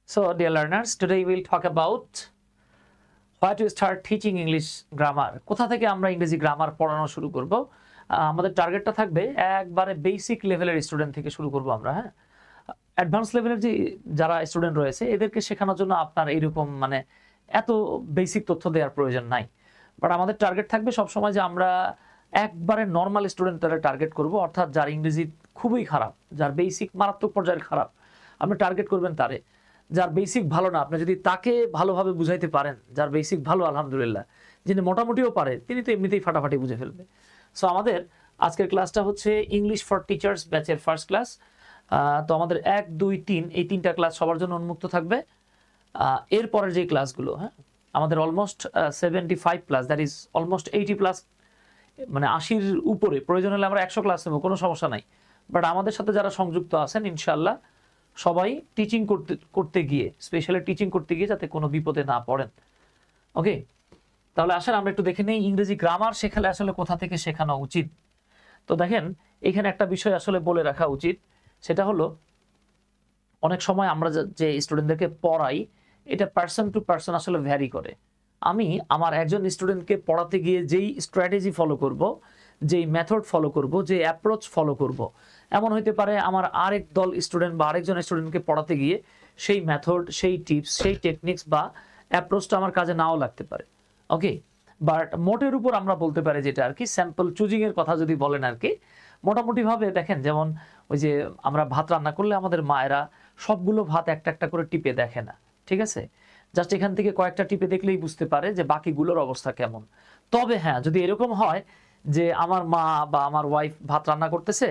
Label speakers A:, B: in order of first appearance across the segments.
A: So, dear learners, today we'll talk about why to start teaching English grammar. কোথা থেকে আমরা ইংরেজি grammar পড়ানো শুরু করব? আমাদের টার্গেটটা থাকবে একবারে বেসিক লেভেলের স্টুডেন্ট থেকে শুরু করব আমরা, হ্যাঁ। অ্যাডভান্স লেভেলের যে যারা স্টুডেন্ট রয়েছে এদেরকে শেখানোর জন্য আপনার এইরকম মানে এত বেসিক তথ্য দেওয়ার প্রয়োজন নাই। বাট আমাদের টার্গেট থাকবে সবসময় যে আমরা একবারে নর্মাল স্টুডেন্টদের টার্গেট করব, অর্থাৎ যার ইংরেজি খুবই খারাপ, যার বেসিক মারাত্মক পর্যায়ের খারাপ, আপনি টার্গেট করবেন তারে। যার বেসিক ভালো না, আপনি যদি তাকে ভালোভাবে বুঝাইতে পারেন, যার বেসিক ভালো আলহামদুলিল্লাহ, যিনি মোটামুটিও পারে তিনি তো এমনিতেই ফাটাফাটি বুঝে ফেলবে। সো আমাদের আজকের ক্লাসটা হচ্ছে ইংলিশ ফর টিচার্স ব্যাচের ফার্স্ট ক্লাস। তো আমাদের 1, 2, 3 এই 3টা ক্লাস সবার জন্য উন্মুক্ত থাকবে। এরপরের যে ক্লাসগুলো, হ্যাঁ, আমাদের almost 75 plus, that is almost 80 plus, মানে 80-র উপরে। প্রয়োজন হলে আমরা 100 ক্লাস নেব, কোনো সমস্যা নাই। বাট আমাদের সাথে যারা সংযুক্ত আছেন ইনশাল্লাহ সবাই টিচিং করতে গিয়ে, স্পেশালি টিচিং করতে গিয়ে যাতে কোনো বিপদে না পড়েন। ওকে, তাহলে আসেন আমরা একটু দেখে নেই ইংরেজি গ্রামার শেখালে আসলে কোথা থেকে শেখানো উচিত। তো দেখেন এখানে একটা বিষয় আসলে বলে রাখা উচিত, সেটা হলো অনেক সময় আমরা যে স্টুডেন্টদেরকে পড়াই এটা পার্সন টু পার্সন আসলে ভ্যারি করে। আমি আমার একজন স্টুডেন্টকে পড়াতে গিয়ে যেই স্ট্র্যাটেজি ফলো করব, যেই মেথড ফলো করব, যে অ্যাপ্রোচ ফলো করব, এমন হইতে পারে আমার আরেক দল স্টুডেন্ট বা আরেকজন স্টুডেন্টকে পড়াতে গিয়ে সেই মেথড, সেই টিপস, সেই টেকনিক্স বা অ্যাপ্রোচটা আমার কাজে নাও লাগতে পারে। ওকে, বাট মোটের উপর আমরা বলতে পারি যেটা আর কি, স্যাম্পল চুজিং এর কথা যদি বলেন আর কি, মোটামুটিভাবে দেখেন যেমন ওই যে আমরা ভাত রান্না করলে আমাদের মায়েরা সবগুলো ভাত একটা একটা করে টিপে দেখে না, ঠিক আছে? জাস্ট এখান থেকে কয়েকটা টিপে দেখলেই বুঝতে পারে যে বাকিগুলোর অবস্থা কেমন। তবে হ্যাঁ, যদি এরকম হয় যে আমার মা বা আমার ওয়াইফ ভাত রান্না করতেছে,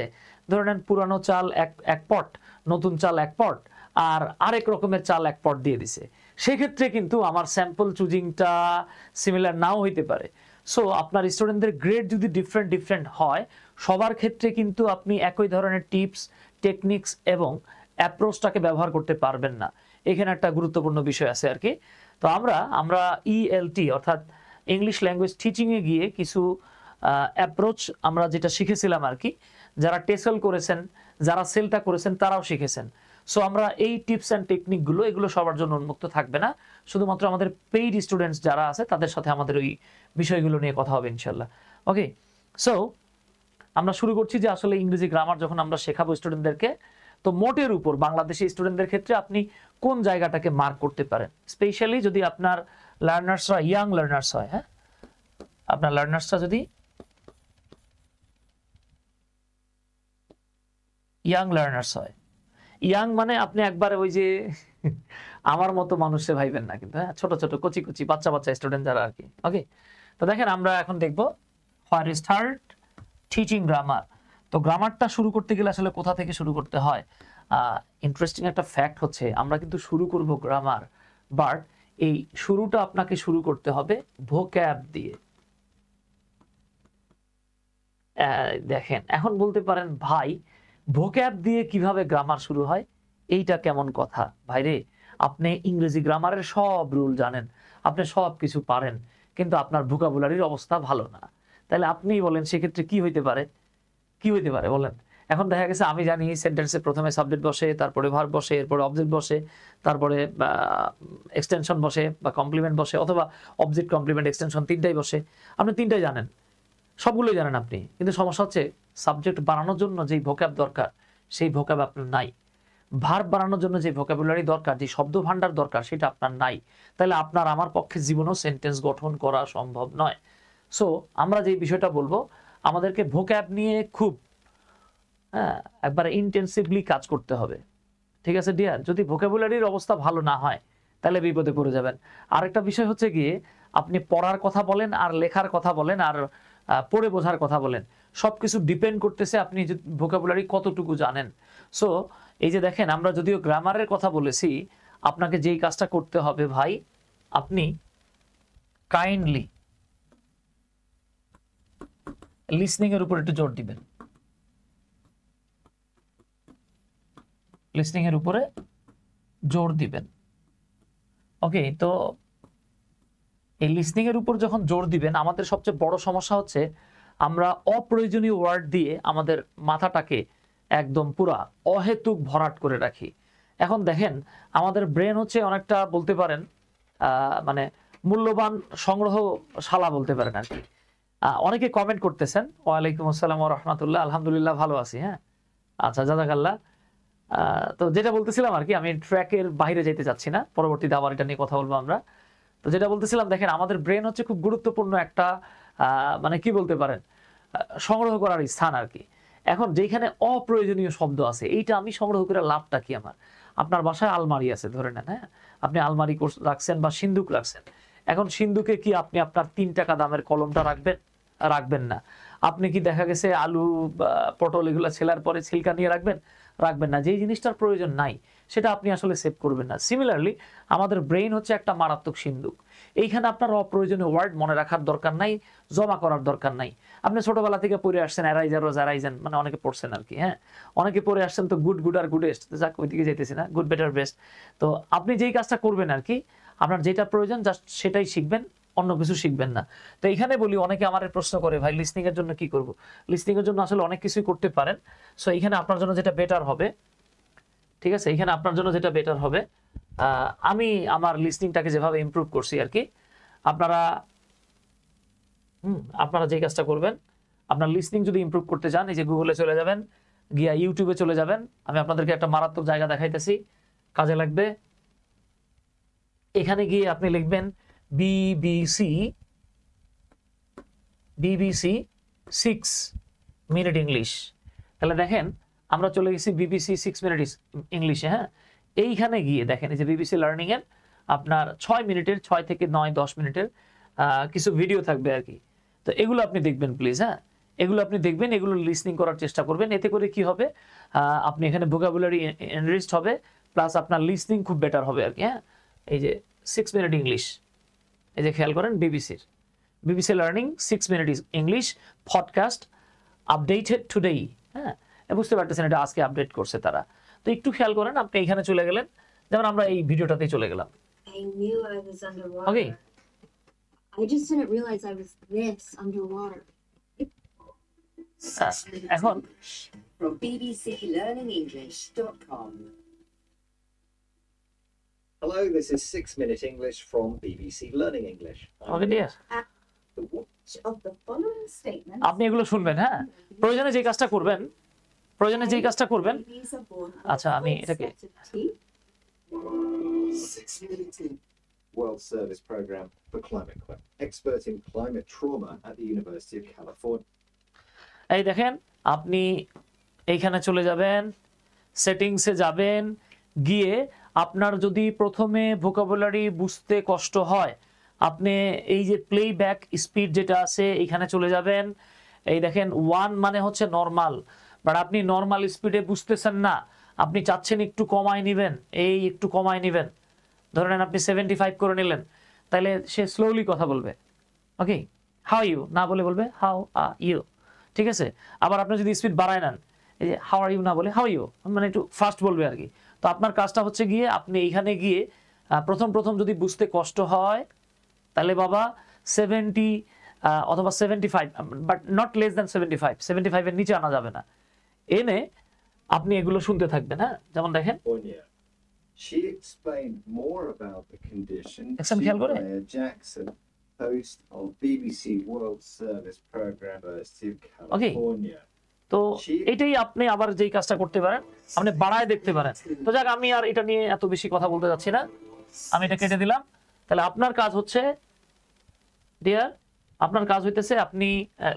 A: ধরে নেন পুরানো চাল এক পট, নতুন চাল এক পট, আর আরেক রকমের চাল এক পট দিয়ে দিছে, সেক্ষেত্রে কিন্তু আমার স্যাম্পল চুজিংটা সিমিলার নাও হইতে পারে। সো আপনার স্টুডেন্টদের গ্রেড যদি ডিফারেন্ট হয়, সবার ক্ষেত্রে কিন্তু আপনি একই ধরনের টিপস, টেকনিক্স এবং অ্যাপ্রোচটাকে ব্যবহার করতে পারবেন না। এখানে একটা গুরুত্বপূর্ণ বিষয় আছে আর কি। তো আমরা ELT অর্থাৎ ইংলিশ ল্যাঙ্গুয়েজ টিচিংয়ে গিয়ে কিছু অ্যাপ্রোচ আমরা যেটা শিখেছিলাম আর কি, যারা টেসেল করেছেন, যারা সেলটা করেছেন তারাও শিখেছেন। সো আমরা এই টিপস অ্যান্ড টেকনিকগুলো এগুলো সবার জন্য উন্মুক্ত থাকবে না, শুধুমাত্র আমাদের পেইড স্টুডেন্টস যারা আছে তাদের সাথে আমাদের ওই বিষয়গুলো নিয়ে কথা হবে ইনশাল্লাহ। ওকে, সো আমরা শুরু করছি যে আসলে ইংরেজি গ্রামার যখন আমরা শেখাবো স্টুডেন্টদেরকে, তো মোটের উপর বাংলাদেশি স্টুডেন্টদের ক্ষেত্রে আপনি কোন জায়গাটাকে মার্ক করতে পারেন, স্পেশালি যদি আপনার লার্নার্সরা ইয়াং লার্নার্স হয়, হ্যাঁ, আপনার লার্নার্সরা যদি ইয়াং লার্নার্স হয়, ইয়াং মানে আপনি একবারে ওই যে আমার মতো মানুষে ভাইবেন না কিন্তু, হ্যাঁ, ছোট ছোট কচি কচি বাচ্চা স্টুডেন্ট যারা আর কি। ওকে, তো দেখেন আমরা এখন দেখবো হোয়ার স্টার্ট টিচিং গ্রামার। তো গ্রামারটা শুরু করতে গেলে আসলে কোথা থেকে শুরু করতে হয়? ইন্টারেস্টিং একটা ফ্যাক্ট হচ্ছে আমরা কিন্তু শুরু করব গ্রামার, বাট এই শুরুটা আপনাকে শুরু করতে হবে ভোক্যাব দিয়ে। দেখেন এখন বলতে পারেন ভাই ভোক্যাব দিয়ে কিভাবে গ্রামার শুরু হয়, এইটা কেমন কথা ভাইরে? আপনি ইংরেজি গ্রামারের সব রুল জানেন, আপনি সব কিছু পারেন, কিন্তু আপনার ভোকাবুলারির অবস্থা ভালো না, তাহলে আপনিই বলেন সেক্ষেত্রে কি হইতে পারে? কি হইতে পারে বলেন? এখন দেখা গেছে আমি জানি সেন্টেন্সে প্রথমে সাবজেক্ট বসে, তারপরে ভার্ব বসে, এরপরে অবজেক্ট বসে, তারপরে এক্সটেনশন বসে বা কমপ্লিমেন্ট বসে, অথবা অবজেক্ট কমপ্লিমেন্ট এক্সটেনশন তিনটাই বসে। আপনি তিনটাই জানেন, সবগুলোই জানেন আপনি, কিন্তু সমস্যা হচ্ছে সাবজেক্ট বানানোর জন্য যেই ভোক্যাব দরকার সেই ভোক্যাব আপনার নাই। ভার্ব বানানোর জন্য যে ভোক্যাবুলারি দরকার, যে শব্দ ভান্ডার দরকার, সেটা আপনার নাই। তাহলে আপনার আমার পক্ষে জীবনেও সেন্টেন্স গঠন করা সম্ভব নয়। সো আমরা যে বিষয়টা বলবো, আমাদেরকে ভোক্যাব নিয়ে খুব একবারে ইন্টেন্সিভলি কাজ করতে হবে, ঠিক আছে ডিয়ার? যদি ভোক্যাবুলারির অবস্থা ভালো না হয় তাহলে বিপদে পড়ে যাবেন। আরেকটা বিষয় হচ্ছে গিয়ে আপনি পড়ার কথা বলেন আর লেখার কথা বলেন আর পড়ে বোঝার কথা বলেন, সবকিছু ডিপেন্ড করতেছে আপনি ভোক্যাবুলারি কতটুকু জানেন। সো এই যে দেখেন আমরা যদিও গ্রামারের কথা বলেছি, আপনাকে যেই কাজটা করতে হবে ভাই, আপনি কাইন্ডলি লিসনিং এর উপর একটু জোর দিবেন, লিসনিং এর উপরে জোর দিবেন। ওকে, তো এই লিসনিং এর উপর যখন জোর দিবেন, আমাদের সবচেয়ে বড় সমস্যা হচ্ছে আমরা অপ্রয়োজনীয় ওয়ার্ড দিয়ে আমাদের মাথাটাকে একদম পুরা অহেতুক ভরাট করে রাখি। এখন দেখেন আমাদের ব্রেন হচ্ছে অনেকটা বলতে পারেন মানে মূল্যবান সংগ্রহশালা বলতে পারেন আর কি। অনেকে কমেন্ট করতেছেন, ওয়ালাইকুম আসসালাম ওয়া রাহমাতুল্লাহ, আলহামদুলিল্লাহ ভালো আছি। হ্যাঁ, আচ্ছা, জাযাকাল্লাহ। তো যেটা বলতেছিলাম আর কি, আমি ট্র্যাকের বাইরে যেতে চাচ্ছি না, পরবর্তীতে আবার এটা নিয়ে কথা বলবো আমরা। তো যেটা বলতেছিলাম, দেখেন আমাদের ব্রেন হচ্ছে খুব গুরুত্বপূর্ণ একটা মানে কি বলতে পারেন সংগ্রহ করার স্থান আর কি। এখন যেখানে অপ্রয়োজনীয় শব্দ আছে, এইটা আমি সংগ্রহ করে লাভটা কি আমার? আপনার বাসায় আলমারি আছে ধরে নেন, হ্যাঁ, আপনি আলমারি রাখছেন বা সিন্দুক রাখছেন। এখন সিন্দুকে কি আপনি আপনার 3 টাকা দামের কলমটা রাখবেন? রাখবেন না। আপনি কি দেখা গেছে আলু পটল এগুলো ছেলার পরে ছিলকা নিয়ে রাখবেন? রাখবেন না। যেই জিনিসটার প্রয়োজন নাই সেটা আপনি আসলে সেভ করবেন না। সিমিলারলি আমাদের ব্রেইন হচ্ছে একটা মারাত্মক সিন্দুক। এইখানে আপনার অপ্রয়োজনীয় ওয়ার্ড মনে রাখার দরকার নাই, জমা করার দরকার নাই। আপনি ছোটবেলা থেকে পড়ে আসছেন অ্যারাইজার রোজ অ্যারাইজেন, মানে অনেকে পড়ছেন আর কি। হ্যাঁ, অনেকে পড়ে আসছেন তো গুড গুড আর গুডেস্ট, যাক ওইদিকে যাইতেছি না, গুড বেটার বেস্ট। তো আপনি যেই কাজটা করবেন আর কি, আপনার যেটা প্রয়োজন জাস্ট সেটাই শিখবেন, অন্য কিছু শিখবেন না। তো এইখানে বলি, অনেকে আমার প্রশ্ন করে ভাই লিসনিং এর জন্য কি করব? লিসনিং এর জন্য আসলে অনেক কিছুই করতে পারেন। সো এইখানে আপনার জন্য যেটা বেটার হবে, ঠিক আছে, এইখানে আপনার জন্য যেটা বেটার হবে, আমি আমার লিসনিংটাকে যেভাবে ইমপ্রুভ করছি আর কি, আপনারা যে কাজটা করবেন, আপনার লিসনিং যদি ইমপ্রুভ করতে চান, এই যে গুগলে চলে যাবেন, গিয়া ইউটিউবে চলে যাবেন। আমি আপনাদেরকে একটা মারাত্মক জায়গা দেখাইতেছি, কাজে লাগবে। এখানে গিয়ে আপনি লিখবেন বিবিসি 6 মিনিট ইংলিশ। তাহলে দেখেন আমরা চলে গেছি বিবিসি 6 মিনিট ইংলিশে। হ্যাঁ, এইখানে গিয়ে দেখেন এই যে বিবিসি লার্নিং এর আপনার 6 মিনিটের, 6 থেকে 9-10 মিনিটের কিছু ভিডিও থাকবে আর কি। তো এগুলো আপনি দেখবেন প্লিজ। হ্যাঁ, এগুলো আপনি দেখবেন, এগুলো লিসনিং করার চেষ্টা করবেন। এতে করে কি হবে, আপনি এখানে ভোকাবুলারি এনরিচড হবে, প্লাস আপনার লিসনিং খুব বেটার হবে আর কি। হ্যাঁ, এই যে 6 মিনিট ইংলিশ, এই যে খেয়াল করেন BBC learning 6 minute English podcast updated today. হ্যাঁ, বুঝতে পারতেছেন এটা আজকে আপডেট করছে তারা। তো একটু খেয়াল করেন, আপনি এখানে চলে গেলেন, যেমন আমরা এই ভিডিওটাতেই চলে গেলাম। ওকে,
B: I just didn't realize I was this underwater.
A: এখন
C: from bbclearningenglish.com.
D: Hello, this is 6 Minute English from BBC Learning English.
A: Okay dear,
C: Which of the following statements
A: আপনি এগুলো শুনবেন। হ্যাঁ, প্রয়োজনে যে কাজটা করবেন,
C: babies are born with
A: আচ্ছা, আমি
C: full
A: এটাকে
C: set of teeth?
D: 6 Minute World Service Program for Climate Club, expert in climate trauma at the University of California.
A: এই দেখেন, আপনি এইখানে চলে যাবেন, সেটিংসে যাবেন, গিয়ে আপনার যদি প্রথমে ভোকাবুলারি বুঝতে কষ্ট হয়, আপনি এই যে প্লেব্যাক স্পিড যেটা আছে এখানে চলে যাবেন। এই দেখেন 1 মানে হচ্ছে নরমাল, বাট আপনি নরমাল স্পিডে বুঝতেছেন না, আপনি চাচ্ছেন একটু কমায় নেবেন, এই একটু কমায় নেবেন, ধরে নেন আপনি 75 করে নিলেন, তাহলে সে স্লোলি কথা বলবে। ওকে, হাউ ইউ না বলে বলবে হাউ আর ইউ, ঠিক আছে। আবার আপনি যদি স্পিড বাড়ায় নেন, এই যে হাউ আর ইউ না বলে হাউ ইউ, মানে একটু ফাস্ট বলবে আর কি। তো আপনার কাজটা হচ্ছে গিয়ে আপনি এইখানে গিয়ে প্রথম যদি বুঝতে কষ্ট হয়, তাহলে বাবা 70 অথবা 75, বাট নট লেস দ্যান 75 এর নিচে আনা যাবে না, এনে আপনি এগুলো শুনতে থাকবেন। হ্যাঁ, যেমন দেখেন
D: She explained more about the condition
A: Exam খেয়াল করে?
D: Claire Jackson, host of BBC World Service Program, University of California.
A: তো এটাই আপনি আবার যেই কাজটা করতে পারেন, আপনি বাড়ায় দেখতে পারেন। তো যাক, আমি আর এটা নিয়ে এত বেশি কথা বলতে যাচ্ছি না, আমি এটা কেটে দিলাম। তাহলে আপনার কাজ হচ্ছে ডিয়ার, আপনার কাজ হইতেছে আপনি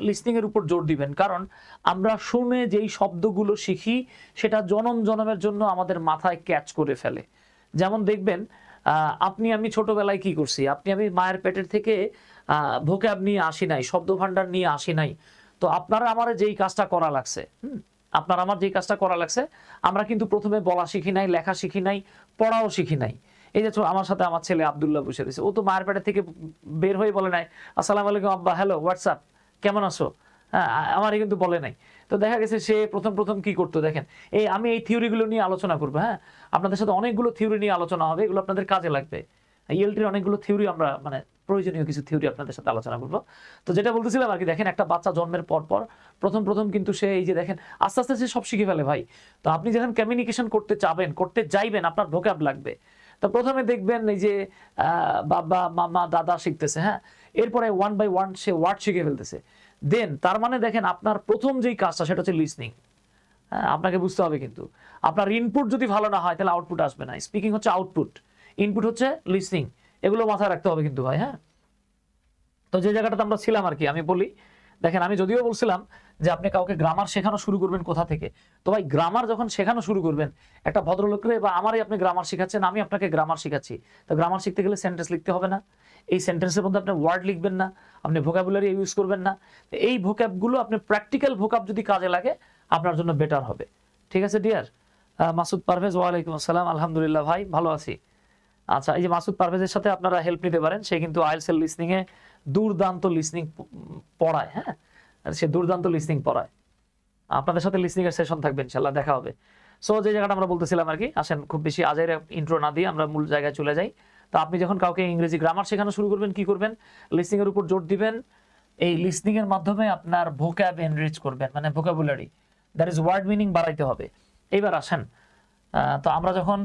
A: লিসনিং এর উপর জোর দিবেন, কারণ আমরা শুনে যেই শব্দগুলো শিখি সেটা জনম জনমের জন্য আমাদের মাথায় ক্যাচ করে ফেলে। যেমন দেখবেন আমি ছোটবেলায় কি করছি, আমি মায়ের পেটের থেকে ভোক্যাব নিয়ে আসি নাই, শব্দ ভান্ডার নিয়ে আসি নাই। তো আপনারা আমার যেই কাজটা করা লাগছে, আমরা কিন্তু প্রথমে বলা শিখি নাই, লেখা শিখি নাই, পড়াও শিখি নাই। এই যে আমার সাথে আমার ছেলে আব্দুল্লাহ বসে রয়েছে, ও তো মায়ের পেটের থেকে বের হয়ে বলে নাই আসসালামু আলাইকুম আব্বা, হ্যালো হোয়াটসঅ্যাপ, কেমন আছো, হ্যাঁ, আমারই কিন্তু বলে নাই। তো দেখা গেছে সে প্রথম কি করতো, দেখেন আমি এই থিওরিগুলো নিয়ে আলোচনা করবো। হ্যাঁ, আপনাদের সাথে অনেকগুলো থিওরি নিয়ে আলোচনা হবে, এগুলো আপনাদের কাজে লাগবে। ইএলটির অনেকগুলো থিওরি আমরা মানে প্রয়োজনীয় কিছু থিওরি আপনাদের সাথে আলোচনা করব। তো যেটা বলতেছিলাম আর কি, দেখেন একটা বাচ্চা জন্মের পর পর প্রথম কিন্তু সে এই যে দেখেন আস্তে আস্তে সে সব শিখে ফেলে ভাই। তো আপনি যখন কমিউনিকেশন করতে যাইবেন আপনার ভোকাব লাগবে। তো প্রথমে দেখবেন এই যে বাবা মামা দাদা শিখতেছে, হ্যাঁ, এরপরে 1 বাই 1 সে ওয়ার্ড শিখে ফেলতেছে। দেন তার মানে দেখেন আপনার প্রথম যেই কাজটা সেটা হচ্ছে লিসনিং। হ্যাঁ, আপনাকে বুঝতে হবে কিন্তু আপনার ইনপুট যদি ভালো না হয় তাহলে আউটপুট আসবে না। স্পিকিং হচ্ছে আউটপুট, ইনপুট হচ্ছে লিসনিং, এগুলো মাথায় রাখতে হবে কিন্তু ভাই। হ্যাঁ, তো যে জায়গাটাতে আমরা ছিলাম আর কি, আমি বলি দেখেন, আমি যদিও বলছিলাম যে আপনি কাউকে গ্রামার শেখানো শুরু করবেন কোথা থেকে। তো ভাই গ্রামার যখন শেখানো শুরু করবেন, একটা ভদ্রলোকরে বা আমারই আপনি গ্রামার শেখাচ্ছেন, আমি আপনাকে গ্রামার শেখাচ্ছি, তো গ্রামার শিখতে গেলে সেন্টেন্স লিখতে হবে না? এই সেন্টেন্সের মধ্যে আপনি ওয়ার্ড লিখবেন না, আপনি ভোকাবুলারি ইউজ করবেন না। এই ভোকাবগুলো আপনি প্র্যাকটিক্যাল ভোকাব যদি কাজে লাগে আপনার জন্য বেটার হবে। ঠিক আছে ডিয়ার? মাসুদ পারভেজ, ওয়ালাইকুম আসসালাম, আলহামদুলিল্লাহ ভাই ভালো আছি। আচ্ছা, এই যে মাসুদ পারভেজের সাথে আপনারা হেল্প নিতে পারেন, সে কিন্তু আইএলটিএস লিসনিং এ দুর্দান্ত লিসনিং পড়ায়। হ্যাঁ, সে দুর্দান্ত লিসনিং পড়ায়। আপনাদের সাথে লিসনিং এর সেশন থাকবে, ইনশাআল্লাহ দেখা হবে। সো যে জায়গাটা আমরা বলতেছিলাম আর কি, আসেন খুব বেশি আজের ইন্ট্রো না দিয়ে আমরা মূল জায়গায় চলে যাই। তো আপনি যখন কাউকে ইংরেজি গ্রামার শেখানো শুরু করবেন, কি করবেন? লিসনিং এর উপর জোর দিবেন। এই লিসনিং এর মাধ্যমে আপনার ভোকাব এনরিচ করবেন, মানে vocabulary, that is word meaning বাড়াইতে হবে। এইবার আসেন, তো আমরা যখন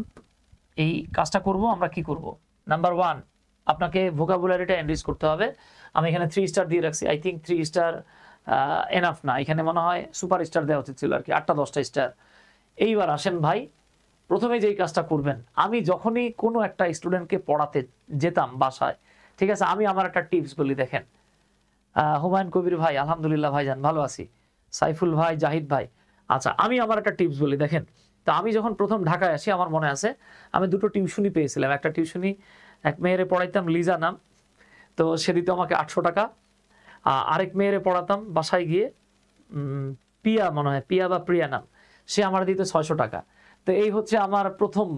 A: এই কাজটা করব, আমরা কি করব? নাম্বার 1, আপনাকে ভোকাবুলারিটা এনরিচ করতে হবে। আমি এখানে 3 স্টার দিয়ে রাখছি। আই থিঙ্ক 3 স্টার এনাফ না, এখানে মনে হয় সুপার স্টার দেওয়া উচিত ছিল আর কি, 8টা-10টা স্টার। এইবার আসেন ভাই, প্রথমে যেই কাজটা করবেন, আমি যখনই কোনো একটা স্টুডেন্টকে পড়াতে যেতাম বাসায়, ঠিক আছে, আমি আমার একটা টিপস বলি। দেখেন, হুমায়ুন কবির ভাই, আলহামদুলিল্লাহ ভাইজান ভালো আছি। সাইফুল ভাই, জাহিদ ভাই, আচ্ছা, আমি আমার একটা টিপস বলি। দেখেন, তো আমি যখন প্রথম ঢাকায় আসি, আমার মনে আছে আমি 2টো টিউশনি পেয়েছিলাম। একটা টিউশনি এক মেয়েরে পড়াইতাম, লিজা নাম, তো সে দিত আমাকে 800 টাকা। আরেক মেয়েরে পড়াতাম বাসায় গিয়ে, পিয়া মনে হয়, পিয়া বা প্রিয়া নাম, সে আমার দিত 600 টাকা। তো এই হচ্ছে আমার প্রথম,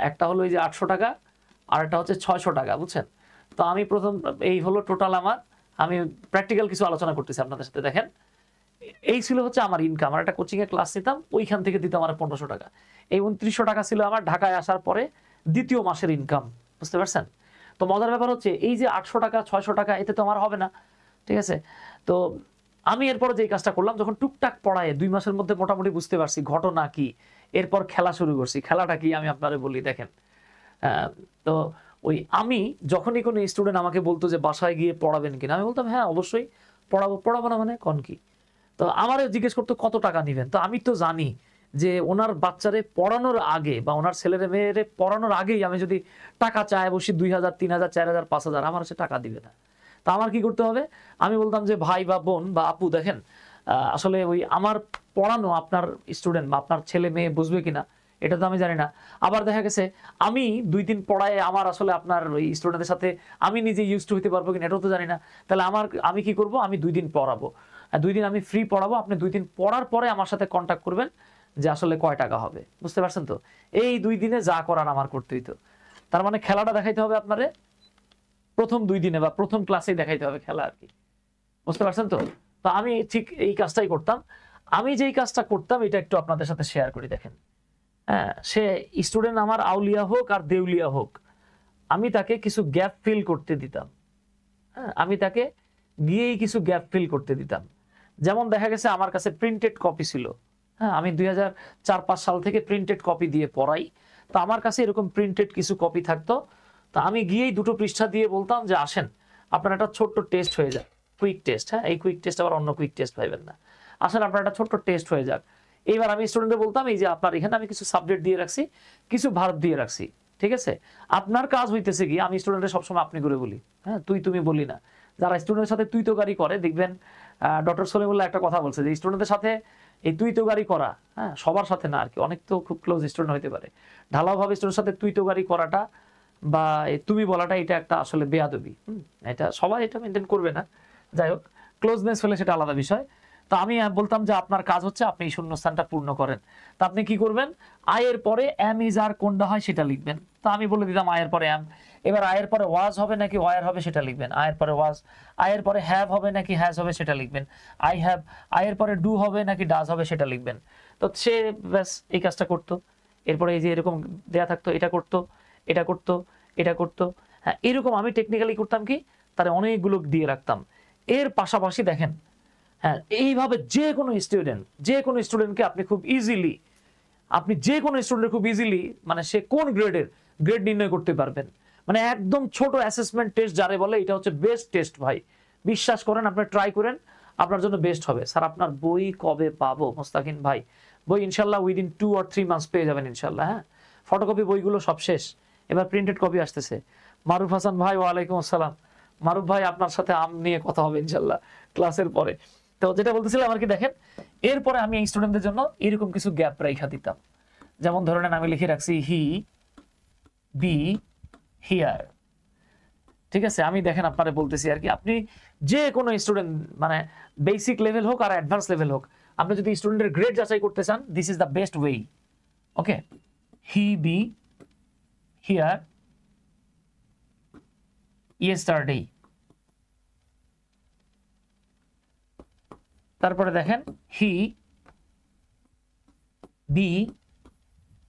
A: একটা হলো এই যে 800 টাকা, আর একটা হচ্ছে 600 টাকা, বুঝছেন? তো আমি প্রথম, এই হলো টোটাল আমার, আমি প্র্যাকটিক্যাল কিছু আলোচনা করতেছি আপনাদের সাথে। দেখেন, এই ছিল হচ্ছে আমার ইনকাম। আমার একটা কোচিং এ ক্লাস নিতাম, ওইখান থেকে দিতাম আমার 1500 টাকা। এই 2900 টাকা ছিল আমার ঢাকায় আসার পরে দ্বিতীয় মাসের ইনকাম, বুঝতে পারছেন? তো মজার ব্যাপার হচ্ছে এই যে 800 টাকা 600 টাকা, এতে তো আমার হবে না, ঠিক আছে? তো আমি এরপরে যে কাজটা করলাম, যখন টুকটাক পড়ায় 2 মাসের মধ্যে মোটামুটি বুঝতে পারছি ঘটনা কি, এরপর খেলা শুরু করছি। খেলাটা কি আমি আপনারে বলি, দেখেন, তো ওই আমি যখনই কোনো স্টুডেন্ট আমাকে বলতো যে বাসায় গিয়ে পড়াবেন কিনা, আমি বলতাম হ্যাঁ অবশ্যই পড়াবো না মানে কোন কি। তো আমারও জিজ্ঞেস করতো কত টাকা নিবেন। তো আমি তো জানি যে ওনার বাচ্চারে পড়ানোর আগে বা ওনার ছেলেরে মেয়েরে পড়ানোর আগেই আমি যদি টাকা চায় বসি 2000, 3000, 4000, 5000, আমার সে টাকা দিবে না। তা আমার কি করতে হবে? আমি বলতাম যে ভাই বা বোন বা আপু, দেখেন, আসলে ওই আমার পড়ানো আপনার স্টুডেন্ট বা আপনার ছেলে মেয়ে বুঝবে কিনা এটা তো আমি জানি না। আবার দেখা গেছে আমি 2 দিন পড়ায় আমার আসলে আপনার ওই স্টুডেন্টদের সাথে আমি নিজে ইউজ টু হতে পারবো কিনা এটাও তো জানি না। তাহলে আমি কি করব? আমি 2 দিন পড়াবো, 2 দিন আমি ফ্রি পড়াবো। আপনি 2 দিন পড়ার পরে আমার সাথে কন্ট্যাক্ট করবেন যে আসলে কয় টাকা হবে, বুঝতে পারছেন তো? এই 2 দিনে যা করার আমার করতে হইতো। তার মানে খেলাটা দেখাইতে হবে আপনারে প্রথম 2 দিনে বা প্রথম ক্লাসেই দেখাইতে হবে খেলা আর কি, বুঝতে পারছেন তো? তো আমি ঠিক এই কাজটাই করতাম। আমি যেই কাজটা করতাম এটা একটু আপনাদের সাথে শেয়ার করি। দেখেন, হ্যাঁ, সে স্টুডেন্ট আমার আউলিয়া হোক আর দেউলিয়া হোক, আমি তাকে কিছু গ্যাপ ফিল করতে দিতাম। হ্যাঁ, আমি তাকে গিয়েই কিছু গ্যাপ ফিল করতে দিতাম। যেমন দেখা গেছে আমার কাছে প্রিন্টেড কপি ছিল। হ্যাঁ, আমি 2004-5 সাল থেকে প্রিন্টেড কপি দিয়ে পড়াই। তো আমার কাছে এরকম প্রিন্টেড কিছু কপি থাকতো। তো আমি গিয়েই 2টো পৃষ্ঠা দিয়ে বলতাম যে আসেন আপনার একটা ছোট্ট টেস্ট হয়ে যাক, কুইক টেস্ট। হ্যাঁ, এই কুইক টেস্ট আবার অন্য কুইক টেস্ট পাইবেন না। আসেন আপনার একটা ছোট্ট টেস্ট হয়ে যাক। এইবার আমি স্টুডেন্টদের বলতাম এই যে আপনার এখানে আমি কিছু সাবজেক্ট দিয়ে রাখছি, কিছু ভার্ব দিয়ে রাখছি, ঠিক আছে? আপনার কাজ হইতেছে কি, আমি স্টুডেন্টের সবসময় আপনি করে বলি, হ্যাঁ, তুই তুমি বলি না। যারা স্টুডেন্টের সাথে তুই তো গাড়ি করে, দেখবেন ডক্টর সলিমুল্লাহ একটা কথা বলছে যে স্টুডেন্টের সাথে এই তুই তো গাড়ি করা, হ্যাঁ, সবার সাথে না আর কি, অনেক তো খুব ক্লোজ স্টুডেন্ট হইতে পারে, ঢালাওভাবে স্টুডেন্টের সাথে তুই তো গাড়ি করাটা বা তুমি বলাটা এটা একটা আসলে বেয়াদবি। এটা সবাই এটা মেনটেন করবে না। যাই হোক, ক্লোজনেস হলে সেটা আলাদা বিষয়। তো আমি বলতাম যে আপনার কাজ হচ্ছে আপনি এই শূন্যস্থানটা পূর্ণ করেন। তা আপনি কি করবেন? আয়ের পরে এম ইজ আর কোনটা হয় সেটা লিখবেন। তো আমি বলে দিতাম আয়ের পরে এম। এবার আয়ের পরে ওয়াজ হবে নাকি ওয়ার হবে সেটা লিখবেন। আয়ের পরে ওয়াজ। আয়ের পরে হ্যাভ হবে নাকি হ্যাজ হবে সেটা লিখবেন। I have. আয়ের পরে ডু হবে নাকি ডাজ হবে সেটা লিখবেন। তো সে ব্যাস এই কাজটা করতো। এরপরে এই যে এরকম দেয়া থাকতো, এটা করতো, এটা করতো, এটা করতো। হ্যাঁ, এরকম আমি টেকনিক্যালি করতাম কি, তারা অনেকগুলো দিয়ে রাখতাম। এর পাশাপাশি দেখেন, হ্যাঁ, এইভাবে যে কোনো স্টুডেন্টকে আপনি খুব ইজিলি, মানে সে কোন গ্রেড নির্ণয় করতে পারবেন। মানে একদম ছোট অ্যাসেসমেন্ট টেস্ট যারে বলে, এটা হচ্ছে বেস্ট টেস্ট ভাই। বিশ্বাস করেন, আপনি ট্রাই করেন, আপনার জন্য বেস্ট হবে। স্যার আপনার বই কবে পাবো মোস্তাকিন ভাই? বই ইনশাল্লাহ উইদিন 2 or 3 মান্থস পেয়ে যাবেন ইনশাল্লাহ। হ্যাঁ, ফটোকপি বইগুলো সব শেষ, এবার প্রিন্টেড কপি আসতেছে। মারুফ হাসান ভাই, ওয়ালাইকুম আসসালাম। মারুফ ভাই, আপনার সাথে নিয়ে কথা হবে ইনশাল্লাহ ক্লাসের পরে। তো যেটা বলতেছিলাম আর কি, দেখেন এরপরে আমি এই স্টুডেন্টদের জন্য এরকম কিছু গ্যাপ রেখা দিতাম। যেমন ধরে নেন আমি লিখে রাখছি হি বি হিয়ার, ঠিক আছে? আমি দেখেন আপনারা বলতেছি আর কি, আপনি যে কোনো স্টুডেন্ট, মানে বেসিক লেভেল হোক আর অ্যাডভান্স লেভেল হোক, আপনি যদি স্টুডেন্টের গ্রেড যাচাই করতে চান, this is the best way. Okay, he be here yesterday। তারপরে দেখেন he be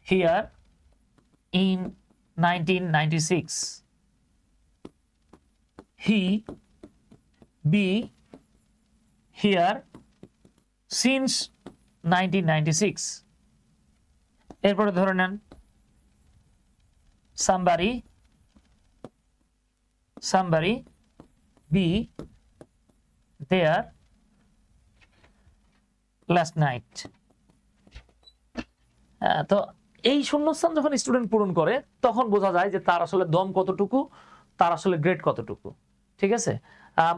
A: here in 1996, he be here since 1996। এরপরে ধরে নেন somebody be there last night। তো এই শূন্যস্থান যখন স্টুডেন্ট পূরণ করে, তখন বোঝা যায় যে তার আসলে দম কতটুকু, তার আসলে গ্রেড কতটুকু। ঠিক আছে?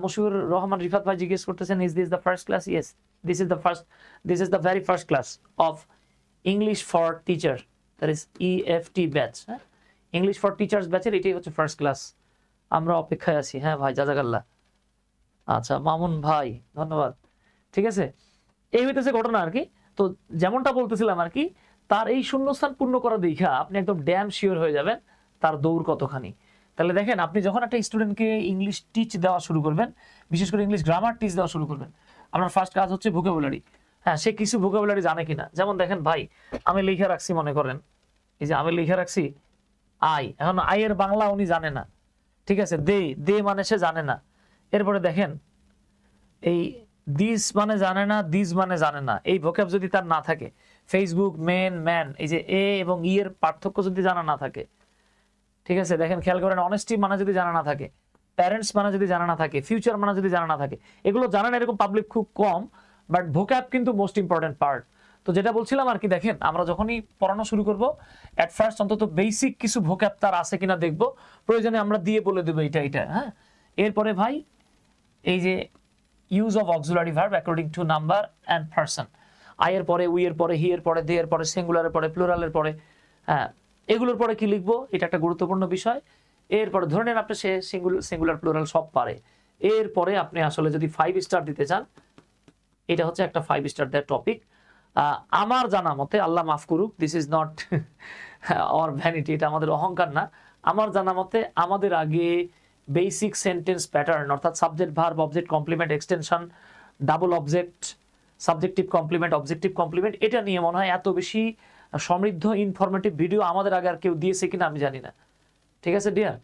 A: মুশফিকুর রহমান রিফাত ভাই জিজ্ঞেস করতেছেন, is this the first class? Yes, this is the very first class of English for teacher, that is EFT batch. হ্যাঁ, ইংলিশ ফর টিচার্স ব্যাচের এটাই হচ্ছে ফার্স্ট ক্লাস। আমরা অপেক্ষায় আছি। হ্যাঁ ভাই, জাজাকাল্লাহ। আচ্ছা মামুন ভাই, ধন্যবাদ। ঠিক আছে, এই হইতেছে ঘটনা আর কি। তো যেমনটা বলতেছিলাম আর কি, তার এই শূন্যস্থান পূর্ণ করা দেখা আপনি একদম ড্যাম শিওর হয়ে যাবেন তার দৌড় কতখানি। তাহলে দেখেন, আপনি যখন একটা স্টুডেন্টকে ইংলিশ টিচ দেওয়া শুরু করবেন, বিশেষ করে ইংলিশ গ্রামার টিচ দেওয়া শুরু করবেন, আপনার ফার্স্ট কাজ হচ্ছে ভোকাবুলারি। হ্যাঁ, সে কিছু ভোকাবুলারি জানে কিনা। যেমন দেখেন ভাই, আমি লিখে রাখছি, মনে করেন এই যে আমি লিখে রাখছি আই, এখন আই এর বাংলা উনি জানে না। ঠিক আছে, দে মানে সে জানে না। এরপরে দেখেন এই দিস মানে জানে না, দিস মানে জানে না। এই ভোক্যাব যদি তার না থাকে, ফেসবুক, ম্যান, এই যে এ এবং ই এর পার্থক্য যদি জানা না থাকে, ঠিক আছে, দেখেন খেয়াল করেন, অনেস্টি মানে যদি জানা না থাকে, প্যারেন্টস মানে যদি জানা না থাকে, ফিউচার মানে যদি জানা না থাকে, এগুলো জানেন এরকম পাবলিক খুব কম, বাট ভোক্যাব কিন্তু মোস্ট ইম্পর্টেন্ট পার্ট। তো যেটা বলছিলাম আর কি, দেখেন আমরা যখনই পড়ানো শুরু করব, এট ফার্স্ট অন্তত বেসিক কিছু ভোক্যাব তার আছে কিনা দেখবো, প্রয়োজনে আমরা দিয়ে বলে দেবো এটা। হ্যাঁ, এরপরে ভাই এই যে use of auxiliary verb according to number and person, I এর পরে, উই এর পরে, হি এর পরে, দে এর পরে, সিঙ্গুলারের পরে, প্লুরালের পরে, হ্যাঁ, এগুলোর পরে কি লিখবো, এটা একটা গুরুত্বপূর্ণ বিষয়। এরপরে ধরে নেন আপনি সে সিঙ্গুলার প্লুরাল সব পারে, এরপরে আপনি আসলে যদি 5 স্টার দিতে চান, এটা হচ্ছে একটা 5 স্টার দেওয়ার টপিক। আমার জানা মতে, আল্লাহ মাফ করুক, this is not our vanity, এটা আমাদের অহংকার না, আমার জানা মতে আমাদের আগে বেসিক সেন্টেন্স প্যাটার্ন, অর্থাৎ subject verb object complement extension double object subjective complement objective complement, এটা নিয়ে মনে হয় এত বেশি সমৃদ্ধ ইনফরমেটিভ ভিডিও আমাদের আগে আর কেউ দিয়েছে কিনা আমি জানি না। ঠিক আছে ডিয়ার?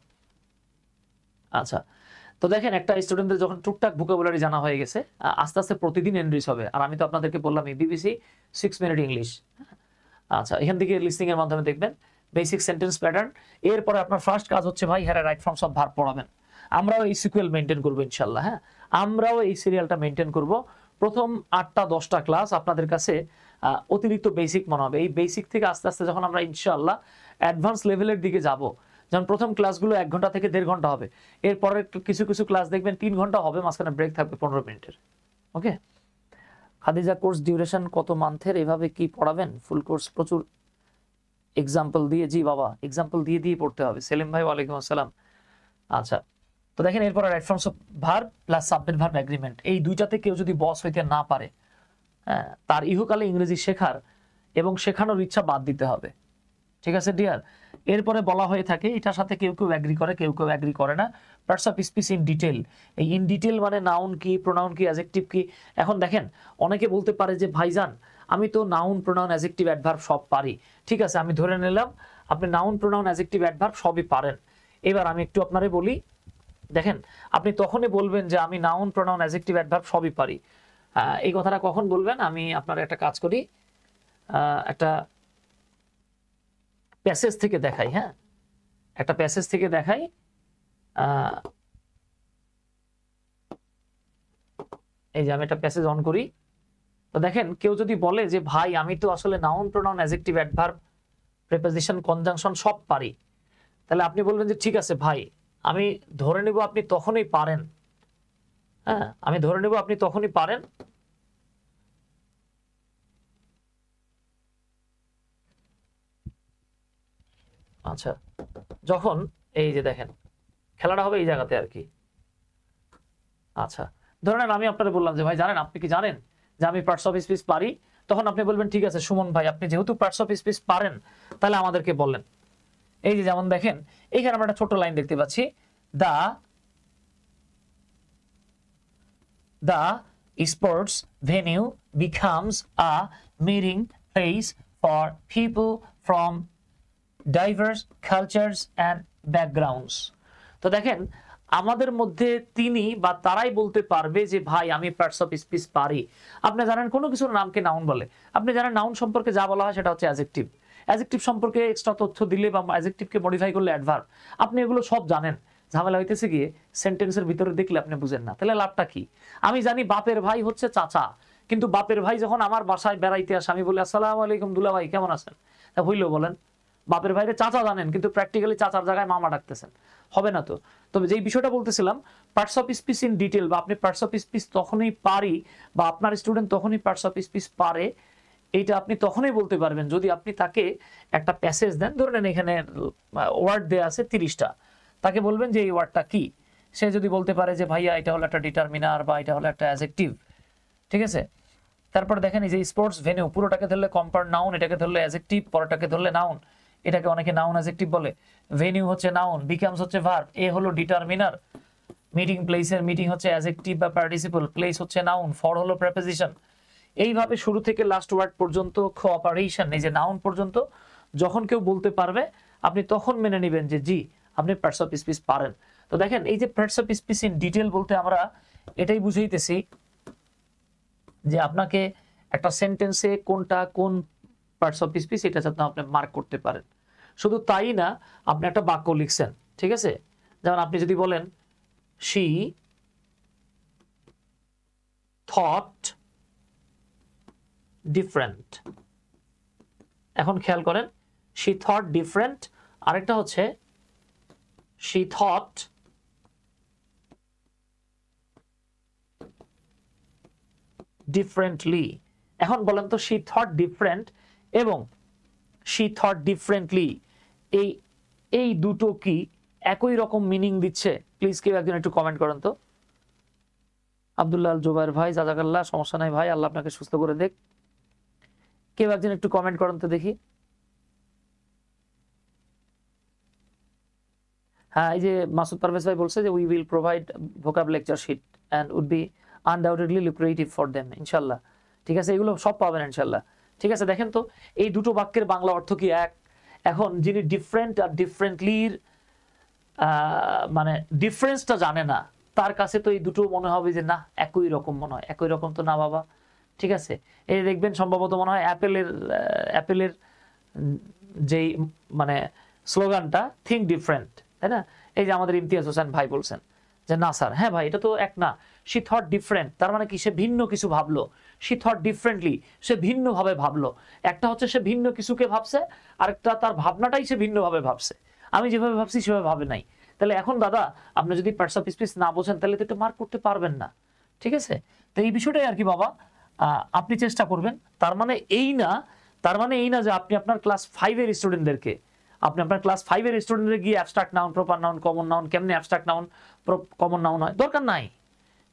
A: আচ্ছা, তো দেখেন একটা স্টুডেন্টদের যখন টুকটাক ভোকাবুলারি জানা হয়ে গেছে, আস্তে আস্তে প্রতিদিন এনরিচ হবে। আর আমি তো আপনাদেরকে বললাম BBC 6 মিনিট ইংলিশ। আচ্ছা, এখান থেকে লিসনিং এর মাধ্যমে দেখবেন বেসিক সেন্টেন্স প্যাটার্ন। এরপরে আপনার ফার্স্ট কাজ হচ্ছে ভাই হ্যাঁ রাইট ফর্মস অফ ভার্ব পড়াবেন। আমরাও এই সিকুয়েল মেনটেন করবো ইনশাল্লাহ। হ্যাঁ, আমরাও এই সিরিয়ালটা মেনটেন করব। প্রথম 8টা 10টা ক্লাস আপনাদের কাছে অতিরিক্ত বেসিক মনে হবে। এই বেসিক থেকে আস্তে আস্তে যখন আমরা ইনশাল্লাহ অ্যাডভান্স লেভেলের দিকে যাব, যেমন প্রথম ক্লাসগুলো 1 ঘন্টা থেকে 1.5 ঘন্টা হবে, এরপরে কিছু কিছু ক্লাস দেখবেন 3 ঘন্টা হবে, মাঝখানে ব্রেক থাকবে 15 মিনিটের। ওকে, খাদিজা কোর্স ডিউরেশন কত মান্থের, এভাবে কি পড়াবেন? ফুল কোর্স প্রচুর এক্সাম্পল দিয়ে, জি বাবা এক্সাম্পল দিয়ে পড়তে হবে। সেলিম ভাই, ওয়ালাইকুম আসসালাম। আচ্ছা, তো দেখেন এরপরে right forms of verb plus subject verb agreement, এই দুইটাতে কেউ যদি বস হইতে না পারে, হ্যাঁ, তার ইহকালে ইংরেজি শেখার এবং শেখানোর ইচ্ছা বাদ দিতে হবে। ঠিক আছে ডিয়ার? এরপরে বলা হয়ে থাকে, এটার সাথে কেউ কেউ অ্যাগ্রি করে, কেউ কেউ অ্যাগ্রি করে না, parts of speech in detail. এই ইন ডিটেল মানে নাউন কি, প্রোনাউন কি, অ্যাডজেক্টিভ কি। এখন দেখেন অনেকে বলতে পারে যে ভাইজান আমি তো নাউন, প্রোনাউন, অ্যাডজেক্টিভ, অ্যাডভার্ব সব পারি। ঠিক আছে, আমি ধরে নিলাম আপনি নাউন, প্রোনাউন, অ্যাডজেক্টিভ, অ্যাডভার্ব সবই পারেন। এবার আমি একটু আপনারে বলি, দেখেন আপনি তখনই বলবেন যে আমি নাউন প্রোনাউন অ্যাডজেক্টিভ অ্যাডভার্ব সবই পারি। এই কথাটা কখন বলবেন? আমি আপনার একটা কাজ করি, একটা প্যাসেজ থেকে দেখাই। হ্যাঁ, একটা প্যাসেজ থেকে দেখাই। এই যে আমি একটা প্যাসেজ অন করি, তো দেখেন কেউ যদি বলে যে ভাই আমি তো আসলে noun pronoun adjective adverb preposition conjunction সব পারি, তাহলে আপনি বলবেন যে ঠিক আছে ভাই, আমি ধরে নেব আপনি তখনই পারেন। হ্যাঁ, আমি ধরে নেব আপনি তখনই পারেন আচ্ছা যখন, এই যে দেখেন খেলাটা হবে এই জায়গাতে আর কি। আচ্ছা ধরে নেন আমি আপনাকে বললাম যে ভাই জানেন, আপনি কি জানেন যে আমি পার্টস অফ স্পিচ পারি? তখন আপনি বলবেন ঠিক আছে সুমন ভাই, আপনি যেহেতু পার্টস অফ স্পিচ পারেন তাহলে আমাদেরকে বলেন। এই যে যেমন দেখেন এইখানে আমরা একটা ছোট লাইন দেখতে পাচ্ছি, the sports venue becomes a meeting place for people from diverse cultures and backgrounds. তো দেখেন আমাদের মধ্যে তিনি বা তারাই বলতে পারবে যে ভাই আমি পার্টস অফ স্পিচ পারি। আপনি জানেন কোনো কিছুর নামকে নাউন বলে, আপনি জানেন নাউন সম্পর্কে যা বলা হয় সেটা হচ্ছে অ্যাডজেক্টিভ, অ্যাডজেক্টিভ সম্পর্কে এক্সট্রা তথ্য দিলে বা অ্যাডজেক্টিভকে মডিফাই করলে অ্যাডভার্ব, আপনি এগুলো সব জানেন। ঝামেলা হইতেছে গিয়ে সেন্টেন্সের ভিতরে দেখলে আপনি বুঝেন না, তাহলে লাভটা কি? আমি জানি বাপের ভাই হচ্ছে চাচা, কিন্তু বাপের ভাই যখন আমার বাসায় বেড়াইতে আসে আমি বলি আসসালামু আলাইকুম দুলা ভাই কেমন আছেন, তা হইলেও বলেন বাপের ভাইরে চাচা জানেন কিন্তু প্র্যাকটিক্যালি চাচার জায়গায় মামা ডাকতেছেন, হবে না তো। তবে যেই বিষয়টা বলতেছিলাম parts of speech in detail, বা আপনি পার্টস অফ স্পিচ তখনই পারি বা আপনার স্টুডেন্ট তখনই পার্টস অফ স্পিচ পারে, এইটা আপনি তখনই বলতে পারবেন যদি আপনি তাকে একটা প্যাসেজ দেন। ধরে নেন এখানে ওয়ার্ড দেয়া আছে 30টা, তাকে বলবেন যে এই ওয়ার্ডটা কি। সে যদি বলতে পারে যে ভাইয়া এটা হলো একটা ডিটারমিনার বা এটা হলো একটা অ্যাডজেক্টিভ, ঠিক আছে। তারপর দেখেন এই যে স্পোর্টস ভেন্যু, পুরোটাকে ধরলে কম্পাউন্ড নাউন, এটাকে ধরলে অ্যাডজেক্টিভ, পরেরটাকে ধরলে নাউন, এটাকে অনেকে নাউন অ্যাডজেক্টিভ বলে। ভেন্যু হচ্ছে নাউন, বিকামস হচ্ছে ভার্ব, এ হলো ডিটারমিনার, মিটিং প্লেসের মিটিং হচ্ছে অ্যাডজেক্টিভ বা পার্টিসিপল, প্লেস হচ্ছে নাউন, ফর হলো প্রিপোজিশন। এইভাবে শুরু থেকে লাস্ট ওয়ার্ড পর্যন্ত কোঅপারেশন, এই যে নাউন পর্যন্ত যখন কেউ বলতে পারবে আপনি তখন মেনে নেবেন যে জি আপনি পার্টস অফ স্পিচ পারেন। তো দেখেন এই যে parts of speech in detail বলতে আমরা এটাই বুঝাইতেছি যে আপনাকে একটা সেন্টেন্সে কোনটা কোন পার্টস অফ স্পিচ এটা যাতে আপনি মার্ক করতে পারেন। শুধু তাই না, আপনি একটা বাক্য লিখছেন, ঠিক আছে, যেমন আপনি যদি বলেন she thought different, এখন খেয়াল করেন she thought different, আরেকটা হচ্ছে she thought differently। এখন বলেন তো she thought different এবং she thought differently এই দুটো কি একই রকম মিনিং দিচ্ছে? প্লিজ কেউ একজন একটু কমেন্ট করেন তো। আব্দুল্লাহ আল জুবাইর ভাই, জাযাকাল্লাহ, সমস্যা নাই ভাই, আল্লাহ আপনাকে সুস্থ করে দেখ। কেউ একজন একটু কমেন্ট করেন তো দেখি। হ্যাঁ, এই যে মাসুদ পারভেজ ভাই বলছে যে we will provide vocab lecture sheet and would be undoubtedly lucrative for them, ইনশাল্লাহ। ঠিক আছে, এগুলো সব পাবেন ইনশাল্লাহ। ঠিক আছে, দেখেন তো এই দুটো বাক্যের বাংলা অর্থ কি এক? এখন যিনি ডিফারেন্ট আর ডিফারেন্টলির মানে ডিফারেন্সটা জানে না, তার কাছে তো এই দুটো মনে হবে যে না একই রকম, মনে হয় একই রকম তো না বাবা। ঠিক আছে, এই দেখবেন সম্ভবত মনে হয় অ্যাপেলের যেই মানে স্লোগানটা থিঙ্ক ডিফারেন্ট, তাই না? এই যে আমাদের ইমতিয়াজ হোসেন ভাই বলছেন যে না স্যার, হ্যাঁ ভাই এটা তো এক না, শি থট ডিফারেন্ট, তার মানে কি সে ভিন্ন কিছু ভাবলো। শি থট ডিফারেন্টলি, সে ভিন্নভাবে ভাবলো। একটা হচ্ছে সে ভিন্ন কিছুকে ভাবছে, আরেকটা তার ভাবনাটাই সে ভিন্নভাবে ভাবছে। আমি যেভাবে ভাবছি সেভাবে ভাবে নাই। তাহলে এখন দাদা আপনি যদি পার্টস অফ স্পিচ না বোঝেন তাহলে তো এটা মার্ক করতে পারবেন না। ঠিক আছে, তো এই বিষয়টাই আর কি বাবা আপনি চেষ্টা করবেন। তার মানে এই না যে আপনি আপনার ক্লাস 5-এর স্টুডেন্টদেরকে আপনার ক্লাস 5-এর স্টুডেন্টদের গিয়ে abstract noun, proper noun, common noun, কেমনে অ্যাবস্ট্রাক্ট নাউন কমন নাউন হয়, দরকার নাই।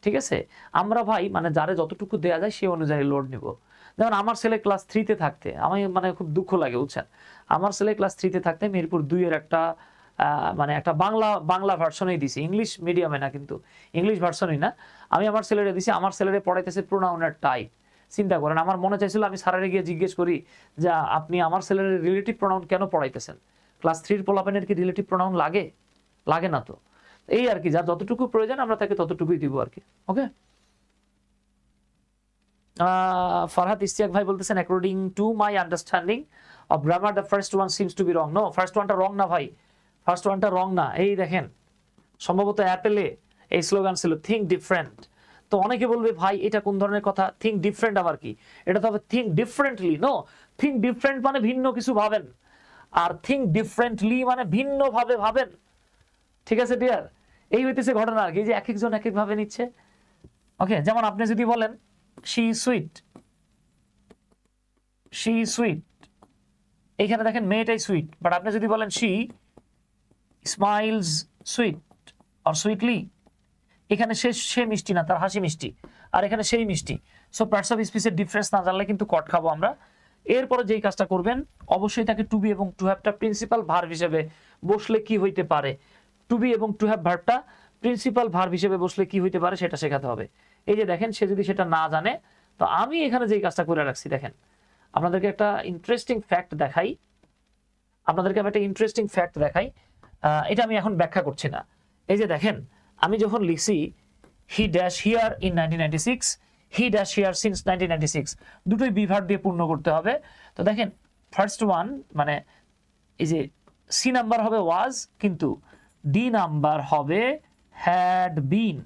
A: ঠিক আছে, আমরা ভাই মানে যারে যতটুকু দেয়া যায় সেই অনুযায়ী লোড নিব। যেমন আমার ছেলে ক্লাস 3-তে থাকতে আমি মানে খুব দুঃখ লাগে, বুঝছেন। আমার ছেলে ক্লাস 3-তে থাকতে মিরপুর 2-এর একটা মানে একটা বাংলা ভার্সনেই দিছি, ইংলিশ মিডিয়ামে না, কিন্তু ইংলিশ ভার্সনই না, আমি আমার ছেলেরে দিছি। আমার ছেলেরে পড়াইতেছে প্রোনাউনের টাইপ। চিন্তা করেন, আমার মনে চাইছিল আমি স্যারের গিয়ে জিজ্ঞেস করি যে আপনি আমার ছেলের রিলেটিভ প্রোনাউন কেন পড়াইতেছেন? ক্লাস 3-র পোলাপেনের কি রিলেটিভ প্রোনাউন লাগে? লাগে না তো, এই আর কি, যার যতটুকু প্রয়োজন আমরা তাকে ততটুকুই দিব আর কি। ওকে, ফারহাত ইস্তিয়াক ভাই বলতেছেন according to my understanding of grammar the first one seems to be wrong. No, first ওয়ানটা রং না ভাই, ফার্স্ট ওয়ানটা রং না। এই দেখেন, সম্ভবত অ্যাপেলে এই স্লোগান ছিল থিঙ্ক ডিফারেন্ট। তো অনেকে বলবে ভাই এটা কোন ধরনের কথা, থিঙ্ক ডিফারেন্ট আবার কি? এটা তো হবে think differently. No, think different মানে ভিন্ন কিছু ভাবেন, আর থিঙ্ক ডিফারেন্টলি মানে ভিন্ন ভাবে ভাবেন। ঠিক আছে ডিয়ার, এই হইতেছে ঘটনা আর কি, যে এক একজন এক এক ভাবে নিচ্ছে। ওকে, যেমন আপনি যদি বলেন শি সুইট, শি সুইট, এইখানে দেখেন মেয়েটাই সুইট, বাট আপনি যদি বলেন she smiles sweet or sweetly, এখানে সে মিষ্টি না, তার হাসি মিষ্টি, আর এখানে সেই মিষ্টি। সো পার্টস অফ স্পিচের ডিফারেন্স না জানলে কিন্তু কট খাবো আমরা। এরপরে যেই কাজটা করবেন, অবশ্যই তাকে টু বি এবং টু হ্যাভটা প্রিন্সিপাল ভার্ব হিসেবে বসলে কি হইতে পারে, টু বি এবং টু হ্যাভ ভার্বটা প্রিন্সিপাল ভার্ব হিসেবে বসলে কি হইতে পারে সেটা শেখাতে হবে। এই যে দেখেন, সে যদি সেটা না জানে, তো আমি এখানে যেই কাজটা করে রাখছি, দেখেন আপনাদেরকে একটা ইন্টারেস্টিং ফ্যাক্ট দেখাই, এটা আমি এখন ব্যাখ্যা করছি না। এই যে দেখেন, আমি যখন লিখছি he dash here in 1996, he dash here since 1996, দুটোই বি ভার্ব দিয়ে পূর্ণ করতে হবে। তো দেখেন ফার্স্ট ওয়ান মানে এই যে সি নাম্বার হবে ওয়াজ, কিন্তু ডি নাম্বার হবে হ্যাড বিন,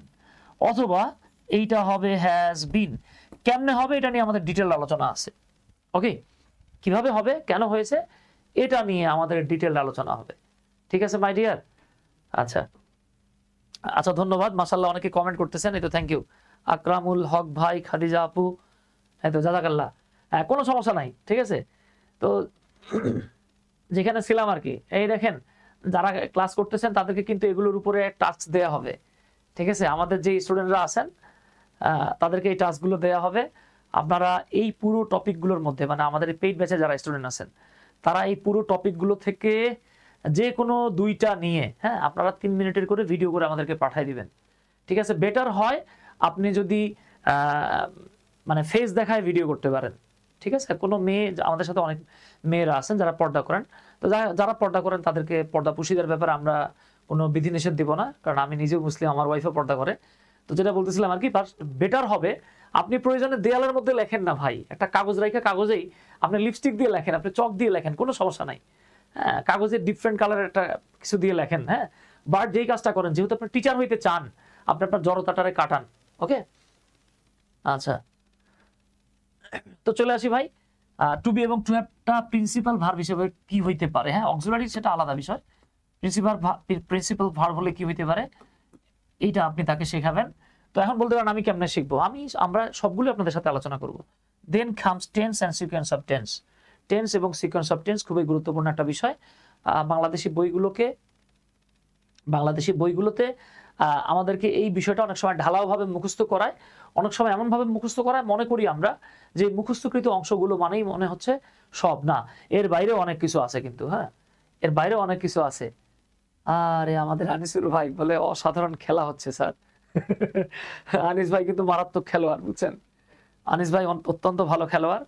A: অথবা এইটা হবে হ্যাজ বিন। কেমনে হবে এটা নিয়ে আমাদের ডিটেল আলোচনা আছে। ওকে, কিভাবে হবে, কেন হয়েছে, এটা নিয়ে আমাদের ডিটেল আলোচনা হবে। ঠিক আছে মাই ডিয়ার? আচ্ছা আচ্ছা, ধন্যবাদ, মাশাআল্লাহ অনেকে কমেন্ট করতেছেন, এই তো থ্যাংক ইউ। আকরামুল হক ভাই, খাদিজা আপু, এই তো জাযাকাল্লাহ, কোনো সমস্যা নাই। ঠিক আছে, তো যেখানে ছিলাম আর কি, এই দেখেন যারা ক্লাস করতেছেন তাদেরকে কিন্তু এগুলোর উপরে টাস্ক দেয়া হবে। ঠিক আছে, আমাদের যে স্টুডেন্টরা আছেন তাদেরকে এই টাস্কগুলো দেয়া হবে। আপনারা এই পুরো টপিকগুলোর মধ্যে, মানে আমাদের এই পেইড ব্যাচে যারা স্টুডেন্ট আছেন, তারা এই পুরো টপিকগুলো থেকে যে কোনো দুইটা নিয়ে, হ্যাঁ, আপনারা 3 মিনিটের করে ভিডিও করে আমাদেরকে পাঠিয়ে দিবেন। ঠিক আছে, বেটার হয় আপনি যদি মানে ফেস দেখায় ভিডিও করতে পারেন। ঠিক আছে, কোনো মেয়ে, আমাদের সাথে অনেক মেয়েরা আছেন যারা পর্দা করেন, তো যারা পর্দা করেন তাদেরকে পর্দা পুশিদের ব্যাপারে আমরা কোনো বিধিনিষেধ দিব না, কারণ আমি নিজেও মুসলিম, আমার ওয়াইফও পর্দা করে। তো যেটা বলতেছিলাম আর কি, বেটার হবে আপনি প্রয়োজনে দেয়ালের মধ্যে লেখেন না ভাই, একটা কাগজ রাখা, কাগজেই আপনি লিপস্টিক দিয়ে লেখেন, আপনি চক দিয়ে লেখেন, কোনো সমস্যা নাই। হ্যাঁ, কাগজে ডিফারেন্ট কালারের একটা কিছু দিয়ে লেখেন। হ্যাঁ, বাট যেই কাজটা করেন, যেহেতু আপনি টিচার হইতে চান, আপনি আপনার জড়তাটারে কাটান। ওকে, আচ্ছা, তো চলে আসি ভাই, টু বি এবং টু হ্যাভটা প্রিন্সিপাল ভার্ব হিসেবে কি হইতে পারে। হ্যাঁ, অক্সিলারি সেটা আলাদা বিষয়, প্রিন্সিপাল ভার্ব হলে কি হইতে পারে এইটা আপনি তাকে শেখাবেন। তো এখন বলতে পারেন আমি কেমনে শিখবো, আমরা সবগুলো আপনাদের সাথে আলোচনা করব। Then comes tense and sequence of tense. Tense এবং সিকোয়েন্স অফ টেন্স খুবই গুরুত্বপূর্ণ একটা বিষয়। বাংলাদেশি বইগুলোতে আমাদেরকে এই বিষয়টা অনেক সময় ঢালাওভাবে মুখস্থ করায়, অনেক সময় এমনভাবে মুখস্থ করায় মনে করি আমরা যে মুখস্থকৃত অংশগুলো মানেই মনে হচ্ছে সব, না, এর বাইরেও অনেক কিছু আছে কিন্তু। হ্যাঁ, এর বাইরেও অনেক কিছু আছে। আরে আমাদের আনিসুর ভাই বলে অসাধারণ খেলা হচ্ছে স্যার। আনিস ভাই কিন্তু মারাত্মক খেলোয়াড়, বুঝছেন? আনিস ভাই অত্যন্ত ভালো খেলোয়াড়,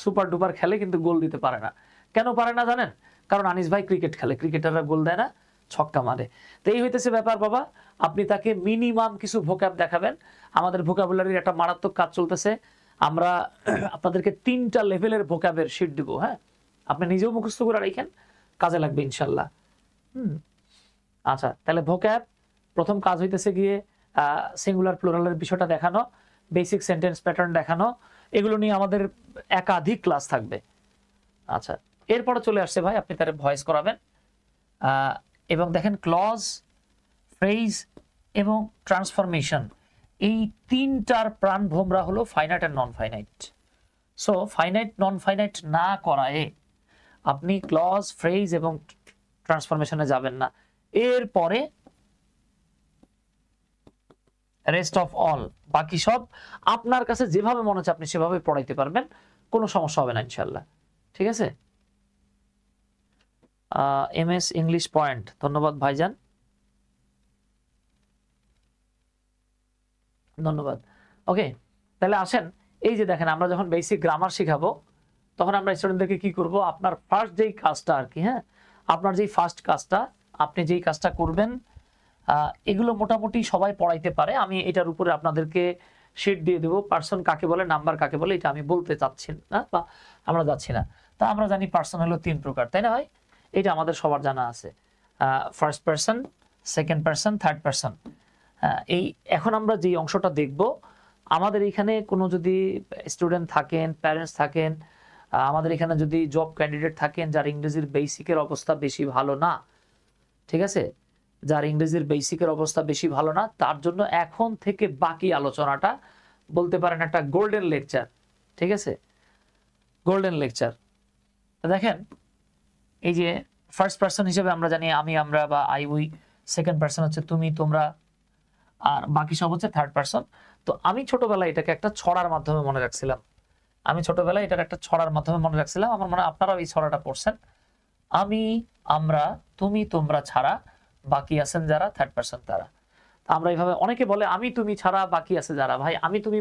A: সুপার ডুপার খেলে, কিন্তু গোল দিতে পারে না। কেন পারে না জানেন? কারণ আনিস ভাই ক্রিকেট খেলে, ক্রিকেটাররা গোল দেয় না, ছক্কা মারে। তো এই হইতেছে ব্যাপার বাবা, আপনি তাকে মিনিমাম কিছু ভোকাব দেখাবেন। আমাদের ভোকাবুলারির একটা মারাত্মক কাজ চলতেছে, আমরা আপনাদেরকে 3টা লেভেলের ভোকাবের শিট দিব। হ্যাঁ, আপনি নিজেও মুখস্থ করে রাখেন, কাজে লাগবে ইনশাল্লাহ। আচ্ছা, তাহলে ভোকাব প্রথম কাজ হইতেছে গিয়ে সিঙ্গুলার প্লুরালের বিষয়টা দেখানো, বেসিক সেন্টেন্স প্যাটার্ন দেখানো, এগুলো নিয়ে আমাদের একাধিক ক্লাস থাকবে। আচ্ছা, এরপরে চলে আসছে ভাই, আপনি তার ভয়েস করাবেন, এবং দেখেন ক্লজ, ফ্রেজ এবং ট্রান্সফরমেশন, এই 3টার প্রাণভোমরা হলো finite and non finite. So finite non finite না করায় আপনি ক্লজ, ফ্রেজ এবং ট্রান্সফরমেশনে যাবেন না। এরপরে রেস্ট অফ অল, বাকি সব আপনার কাছে যেভাবে মনে হচ্ছে আপনি সেভাবে পড়াইতে পারবেন, কোনো সমস্যা হবে না ইনশাল্লাহ। ঠিক আছে, MS ইংলিশ পয়েন্ট, ধন্যবাদ ভাইজান, ধন্যবাদ। ওকে, তাহলে আসেন, এই যে দেখেন আমরা যখন বেসিক গ্রামার শিখাবো তখন আমরা স্টুডেন্টদেরকে কি করব, আপনার ফার্স্ট যেই কাজটা আর কি, হ্যাঁ, আপনার যেই ফার্স্ট কাজটা আপনি যেই কাজটা করবেন এগুলো মোটামুটি সবাই পড়াইতে পারে। আমি এটার উপরে আপনাদেরকে শিট দিয়ে দেবো, পার্সন কাকে বলে, নাম্বার কাকে বলে, এটা আমি বলতে চাচ্ছি না বা আমরা যাচ্ছি না। তা আমরা জানি পার্সন হলো 3 প্রকার, তাই না ভাই? এটা আমাদের সবার জানা আছে, first person, second person, third person. এই এখন আমরা যে অংশটা দেখব, আমাদের এখানে কোনো যদি স্টুডেন্ট থাকেন, প্যারেন্টস থাকেন, আমাদের এখানে যদি জব ক্যান্ডিডেট থাকেন যার ইংরেজির বেসিকের অবস্থা বেশি ভালো না, ঠিক আছে, যার ইংরেজির বেসিকের অবস্থা বেশি ভালো না, তার জন্য এখন থেকে বাকি আলোচনাটা বলতে পারেন একটা গোল্ডেন লেকচার, ঠিক আছে, গোল্ডেন লেকচার। দেখেন এই যে ফার্স্ট পার্সন হিসেবে আমরা জানি আমি, আমরা বা আই, উই। সেকেন্ড পার্সন হচ্ছে তুমি, তোমরা, আর বাকি সব হচ্ছে থার্ড পার্সন। তো আমি ছোটবেলায় এটাকে একটা ছড়ার মাধ্যমে মনে রাখছিলাম, আমার মনে হয় আপনারাও এই ছড়াটা পড়ছেন। আমি, আমরা, তুমি, তোমরা ছাড়া বাকি আছেন যারা, থার্ড পার্সন তারা। আমরা এইভাবে, অনেকে বলে আমি তুমি ছাড়া বাকি আছে যারা। ভাই আমি তুমি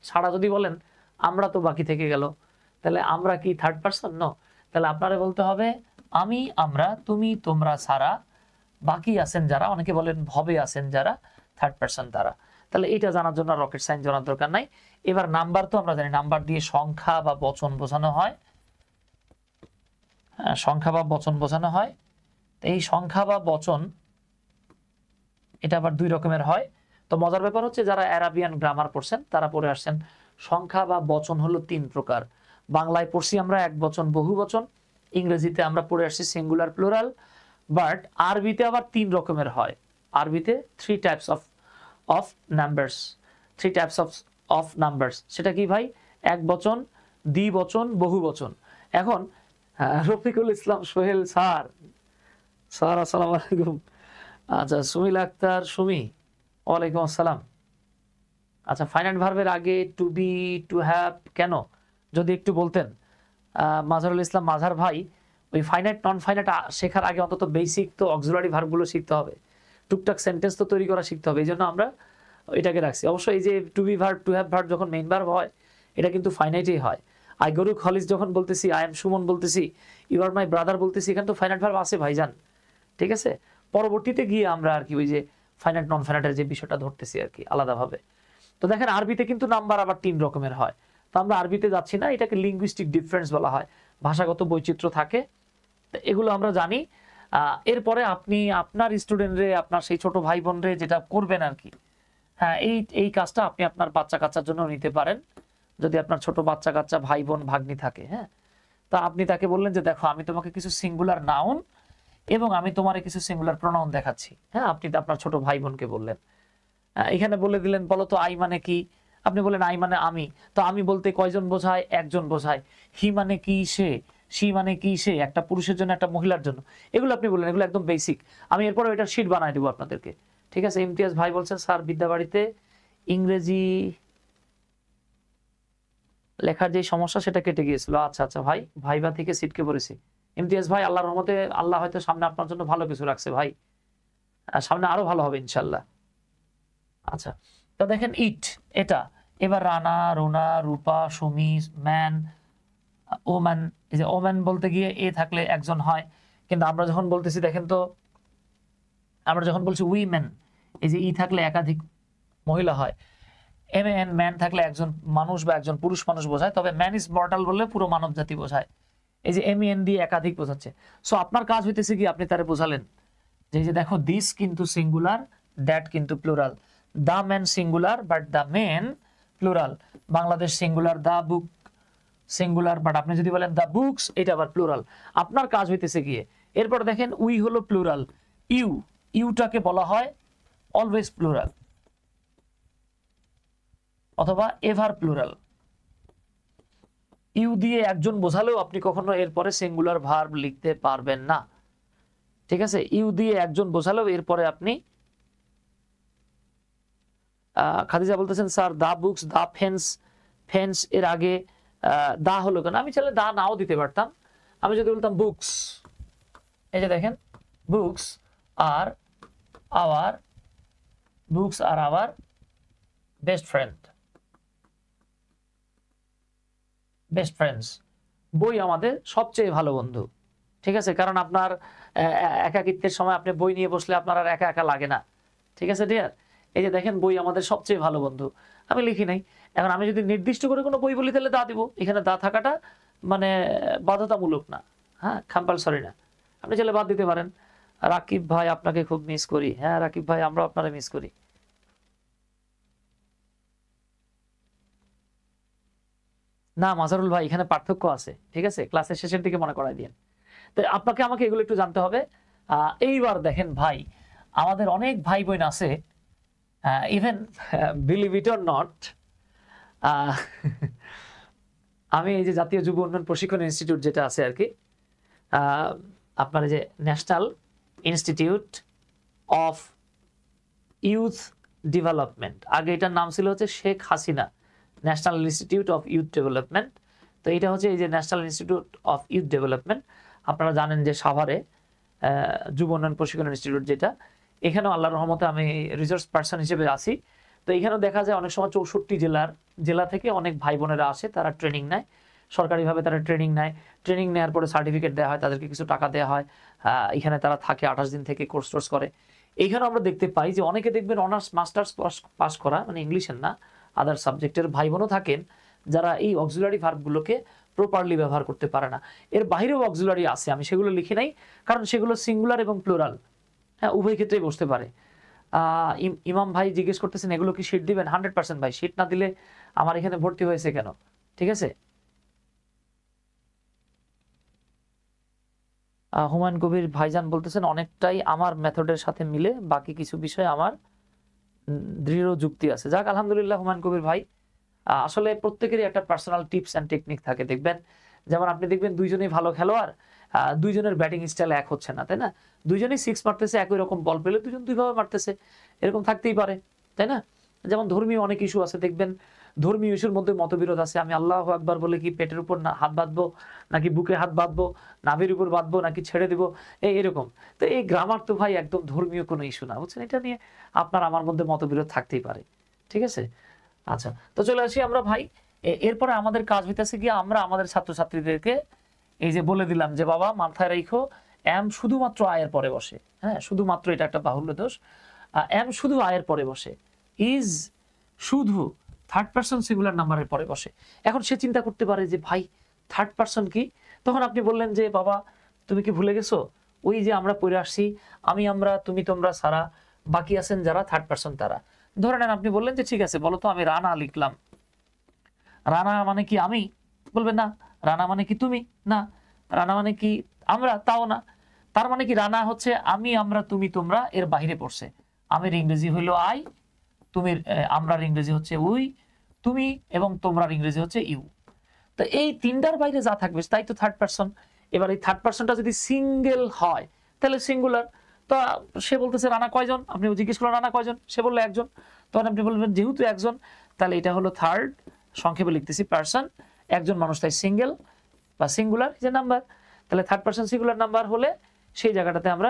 A: ছাড়া যদি বলেন আমরা তো বাকি থেকে গেল, তাহলে আমরা কি থার্ড পার্সন? নো। তাহলে আপনারা বলতে হবে আমি, আমরা, তুমি, তোমরা ছাড়া বাকি আছেন যারা, অনেকে বলেন ভবে আছেন যারা, থার্ড পার্সন তারা। তাহলে এটা জানার জন্য রকেট সাইন্স জানার দরকার নাই। এবার নাম্বার তো আমরা জানি, নাম্বার দিয়ে সংখ্যা বা বচন বোঝানো হয়, সংখ্যা বা বচন বোঝানো হয়। এই সংখ্যা বা বচন এটা আবার 2 রকমের হয়। তো মজার ব্যাপার হচ্ছে যারা অ্যারাবিয়ান গ্রামার পড়ছেন তারা পড়ে আসছেন সংখ্যা বা বচন হলো 3 প্রকার। বাংলায় পড়ছি আমরা এক বচন, বহু বচন, ইংরেজিতে আমরা পড়ে আসছি সিঙ্গুলার, প্লুরাল, বাট আরবিতে আবার 3 রকমের হয়। আরবিতে 3 types of numbers, 3 types of numbers. সেটা কি ভাই? এক বচন, দ্বিবচন, বহু বচন। এখন রফিকুল ইসলাম সোহেল স্যার, আসসালামু আলাইকুম। আচ্ছা, সুমিল আক্তার সুমি, ওয়ালাইকুম আসসালাম। আচ্ছা, ফাইনাইট ভার্বের আগে টু বি, টু হ্যাভ কেন যদি একটু বলতেন। মাজারুল ইসলাম মাজার ভাই, ওই ফাইনাইট নন ফাইনাইট শেখার আগে অন্তত বেসিক তো অক্সিলারি ভার্বগুলো শিখতে হবে, টুকটাক সেন্টেন্স তো তৈরি করা শিখতে হবে। এই জন্য আমরা এটাকে রাখছি। অবশ্যই এই যে to be verb, to have verb যখন মেইন ভার্ব হয় এটা কিন্তু ফাইনাইটেই হয়। আই গরু খলিস যখন বলতেছি, আই এম সুমন বলতেছি, ইউ আর মাই ব্রাদার বলতেছি, এখানে তো ফাইনাইট ভার্ব আছে ভাইজান, ঠিক আছে। পরবর্তীতে গিয়ে আমরা আর কি ওই যে ফাইনাইট নন ফাইনাইটের যে বিষয়টা ধরতেছি আর কি আলাদাভাবে। তো দেখেন আরবিতে কিন্তু নাম্বার আবার 3 রকমের হয়। তো আমরা আরবিতে যাচ্ছি না, এটাকে লিঙ্গুইস্টিক ডিফারেন্স বলা হয়, ভাষাগত বৈচিত্র্য থাকে, তো এগুলো আমরা জানি। এরপরে আপনি আপনার স্টুডেন্টরে, আপনার সেই ছোট ভাই বোনরে যেটা করবেন আর কি, হ্যাঁ এই কাজটা আপনি আপনার বাচ্চা কাচ্চার জন্য নিতে পারেন। যদি আপনার ছোট বাচ্চা কাচ্চা ভাই বোন ভাগ্নি থাকে, হ্যাঁ, তা আপনি তাকে বললেন যে দেখো আমি তোমাকে কিছু সিঙ্গুলার নাউন এবং আমি তোমার কিছু সিঙ্গুলার প্রোনাউন দেখাচ্ছি। হ্যাঁ, আপনি আপনার ছোট ভাই বোনকে বললেন, এখানে বলে দিলেন বলো তো আই মানে কি, আপনি বলেন আই মানে আমি। তো আমি বলতে কয়জন বোঝায়? একজন বোঝায়। হি মানে কি? সে। সি মানে কি? সে, একটা পুরুষের জন্য একটা মহিলার জন্য। এগুলো আপনি বললেন, এগুলো একদম বেসিক। আমি এরপরে এটা শীট বানাই দেবো আপনাদেরকে, ঠিক আছে। ইমতিয়াজ ভাই বলছেন স্যার বিদ্যাবাড়িতে ইংরেজি লেখার যে সমস্যা সেটা কেটে গিয়েছিল। আচ্ছা আচ্ছা ভাই, ভাইবা থেকে সিটকে পড়েছি। ইমতিয়াজ ভাই, আল্লাহর রহমতে আল্লাহ হয়তো সামনে আপনার জন্য ভালো কিছু রাখছে ভাই, সামনে আরো ভালো হবে ইনশাল্লাহ। আচ্ছা, তো দেখেন ইট, এটা। এবার রানা, রোনা, রূপা, সুমি, ম্যান, ওম্যান। এই যে ওম্যান বলতে গিয়ে এ থাকলে একজন হয়, কিন্তু আমরা যখন বলতেছি দেখেন তো, আমরা যখন বলছি উইমেন, এই যে ই থাকলে একাধিক মহিলা হয়। এম এন, ম্যান থাকলে একজন মানুষ বা একজন পুরুষ মানুষ বোঝায়, তবে ম্যান ইজ মর্টাল বললে পুরো মানব জাতি বোঝায়। এই যে এম এন দিয়ে একাধিক বোঝাচ্ছে। সো আপনার কাজ হইতেছে কি, আপনি তারে বোঝালেন যে দেখো দিস কিন্তু সিঙ্গুলার, দ্যাট কিন্তু plural, the man singular but the men plural, Bangladesh singular, the book singular but আপনি যদি বলেন দ্য বুকস, এটা আবার প্লুরাল। আপনার কাজ হইতেছে গিয়ে, এরপর দেখেন উই হলো প্লুরাল, ইউটাকে বলা হয় অলওয়েজ প্লুরাল অথবা এভার প্লুরাল। ইউ দিয়ে একজন বোঝালেও আপনি কখনো এরপরে সিঙ্গুলার ভার্ব লিখতে পারবেন না, ঠিক আছে। ইউ দিয়ে একজন বোঝালেও এরপরে আপনি, খাদিজা বলতেছেন স্যার দা বুকস, দা ফেন্স এর আগে দা হলো কেন? আমি চাইলে দা নাও দিতে পারতাম। আমি যদি বলতাম বুকস, এই যে দেখেন books are our best friends, বই আমাদের সবচেয়ে ভালো বন্ধু, ঠিক আছে। কারণ আপনার একাকিত্বের সময় আপনি বই নিয়ে বসলে আপনার আর একা একা লাগে না। ঠিক আছে ডিয়ার? এই যে দেখেন বই আমাদের সবচেয়ে ভালো বন্ধু, আমি লিখি নাই। এখন আমি যদি নির্দিষ্ট করে কোনো বই বলি তাহলে দা দিব, এখানে দা থাকাটা মানে বাধ্যতামূলক না, হ্যাঁ কম্পালসরি না, আপনি চাইলে বাদ দিতে পারেন। রাকিব ভাই আপনাকে খুব মিস করি। হ্যাঁ রাকিব ভাই আমরা আপনারা মিস করি। না মাজারুল ভাই এখানে পার্থক্য আছে, ঠিক আছে, ক্লাসের শেষের দিকে মনে করাই দিন। তো আপনাকে আমাকে এগুলো একটু জানতে হবে। এইবার দেখেন ভাই, আমাদের অনেক ভাই বোন আছে, even believe it or not, আমি এই যে জাতীয় যুব উন্নয়ন প্রশিক্ষণ ইনস্টিটিউট যেটা আছে আর কি, আপনার যে national institute of youth development, আগে এটার নাম ছিল হচ্ছে Sheikh Hasina national institute of youth development. তো এটা হচ্ছে এই যে national institute of youth development, আপনারা জানেন যে সাভারে যুব উন্নয়ন প্রশিক্ষণ ইনস্টিটিউট যেটা, এখানেও আল্লাহর রহমতে আমি রিসোর্স পার্সন হিসেবে আছি। তো এখানেও দেখা যায় অনেক সময় 64 জেলা থেকে অনেক ভাই বোনেরা আসে, তারা ট্রেনিং নেয়, সরকারিভাবে তারা ট্রেনিং নেয়। ট্রেনিং নেওয়ার পরে সার্টিফিকেট দেওয়া হয়, তাদেরকে কিছু টাকা দেওয়া হয়, এখানে তারা থাকে 28 দিন থেকে কোর্স করে। এইখানে আমরা দেখতে পাই যে অনেকে দেখবেন অনার্স মাস্টার্স পাস করা, মানে ইংলিশের না আদার সাবজেক্টের ভাই বোনও থাকেন যারা এই অক্সিলারি ভার্বগুলোকে প্রপারলি ব্যবহার করতে পারে না। এর বাইরেও অক্সিলারি আছে, আমি সেগুলো লিখি নাই, কারণ সেগুলো সিঙ্গুলার এবং প্লুরাল, হ্যাঁ উভয় ক্ষেত্রেই বসতে পারে। ইমাম ভাই জিজ্ঞেস করতেছেন এগুলো কি শীট দিবেন? 100% ভাই, শীট না দিলে আমার এখানে ভর্তি হয়েছে কেন? ঠিক আছে। হুমায়ুন কবির ভাইজান বলতেছেন অনেকটাই আমার মেথডের সাথে মিলে, বাকি কিছু বিষয় আমার দৃঢ় যুক্তি আছে। যাক আলহামদুলিল্লাহ হুমায়ুন কবির ভাই, আসলে প্রত্যেকেরই একটা পার্সোনাল টিপস অ্যান্ড টেকনিক থাকে দেখবেন। যেমন আপনি দেখবেন দুইজনেই ভালো খেলোয়াড়, দুইজনের ব্যাটিং স্টাইল এক হচ্ছে না, তাই না? দুইজনেই সিক্স মারতেছে, একই রকম বল পেলে দুজন দুইভাবে মারতেছে, এরকম থাকতেই পারে, তাই না? যেমন ধর্মীয় অনেক ইস্যু আছে দেখবেন, ধর্মীয় ইস্যুর মধ্যে মতবিরোধ আছে। আমি আল্লাহু আকবার বলে কি পেটের উপর হাত বাঁধবো, নাকি বুকে হাত বাঁধবো, নাভির উপর বাঁধবো, নাকি ছেড়ে দিব, এরকম। তো এই গ্রামার তো ভাই একদম ধর্মীয় কোনো ইস্যু না, বুঝছেন? এটা নিয়ে আপনার আমার মধ্যে মতবিরোধ থাকতেই পারে, ঠিক আছে। আচ্ছা, তো চলে আসি আমরা ভাই। এরপরে আমাদের কাজ হইতেছে গিয়ে আমরা আমাদের ছাত্রছাত্রীদেরকে এই যে বলে দিলাম যে বাবা মাথায় রাখো এম শুধুমাত্র আয়ের পরে বসে, হ্যাঁ শুধুমাত্র, এটা একটা বাহুল্য দোষ। এম শুধু আয়ের পরে বসে, ইজ শুধু থার্ড পারসন সিঙ্গুলার নাম্বারের পরে বসে। এখন সে চিন্তা করতে পারে যে ভাই থার্ড পারসন কি? তখন আপনি বললেন যে বাবা তুমি কি ভুলে গেছো ওই যে আমরা পড়ে আসছি আমি, আমরা, তুমি, তোমরা ছাড়া বাকি আছেন যারা থার্ড পারসন তারা। ধরে নেন আপনি বললেন যে ঠিক আছে বলো তো আমি রানা লিখলাম, রানা মানে কি আমি? বলবেন না। রানা মানে কি তুমি? না। রানা মানে কি আমরা? তাও না। তার মানে কি রানা হচ্ছে আমি, আমরা, তুমি, তোমরা এর বাইরে পড়ছে। আমির ইংরেজি হইলো আই, তুমির আমরার ইংরেজি হচ্ছে উই, তুমি এবং তোমরার ইংরেজি হচ্ছে ইউ। তো এই তিনটার বাইরে যা থাকবে তাই তো থার্ড পারসন। এবার এই থার্ড পারসনটা যদি সিঙ্গেল হয় তাহলে সিঙ্গুলার। তো সে বলতেছে রানা কয়জন, আপনি জিজ্ঞেস করলেন রানা কয়জন, সে বললো একজন, তখন আপনি বলবেন যেহেতু একজন তাহলে এটা হলো থার্ড, সংক্ষেপে লিখতেছি পারসন, একজন মানুষ তাই সিঙ্গেল বা সিঙ্গুলার যে নাম্বার। তাহলে থার্ড পারসন সিঙ্গুলার নাম্বার হলে সেই জায়গাটাতে আমরা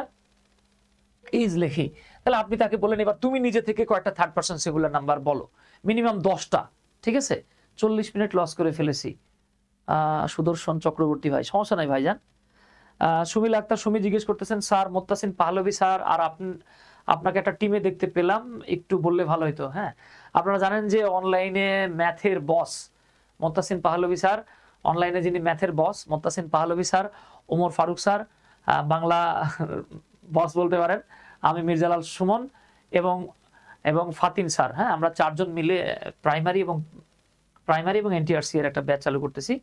A: ইজ লিখি। তাহলে আপনি তাকে বলেন এবার তুমি নিজে থেকে কয়েকটা থার্ড পারসন সিঙ্গুলার নাম্বার বলো, মিনিমাম 10টা, ঠিক আছে। 40 মিনিট লস করে ফেলেছি। সুদর্শন চক্রবর্তী ভাই, সমস্যা নাই ভাইজান। সুমিল আক্তার সুমি জিজ্ঞেস করতেছেন স্যার মোত্তাসিন পাহলভী স্যার আর আপনাকে একটা টিমে দেখতে পেলাম, একটু বললে ভালো হতো। হ্যাঁ আপনারা জানেন যে অনলাইনে ম্যাথের বস মোত্তাসিন পাহলভী স্যার, অনলাইনে যিনি ম্যাথের বস মোত্তাসিন পাহলভী স্যার, ওমর ফারুক স্যার বাংলা বস বলতে পারেন, আমি মির্জালাল সুমন এবং ফাতিন স্যার, হ্যাঁ আমরা চারজন মিলে প্রাইমারি এবং এনটিআরসি এর একটা ব্যাচ চালু করতেছি।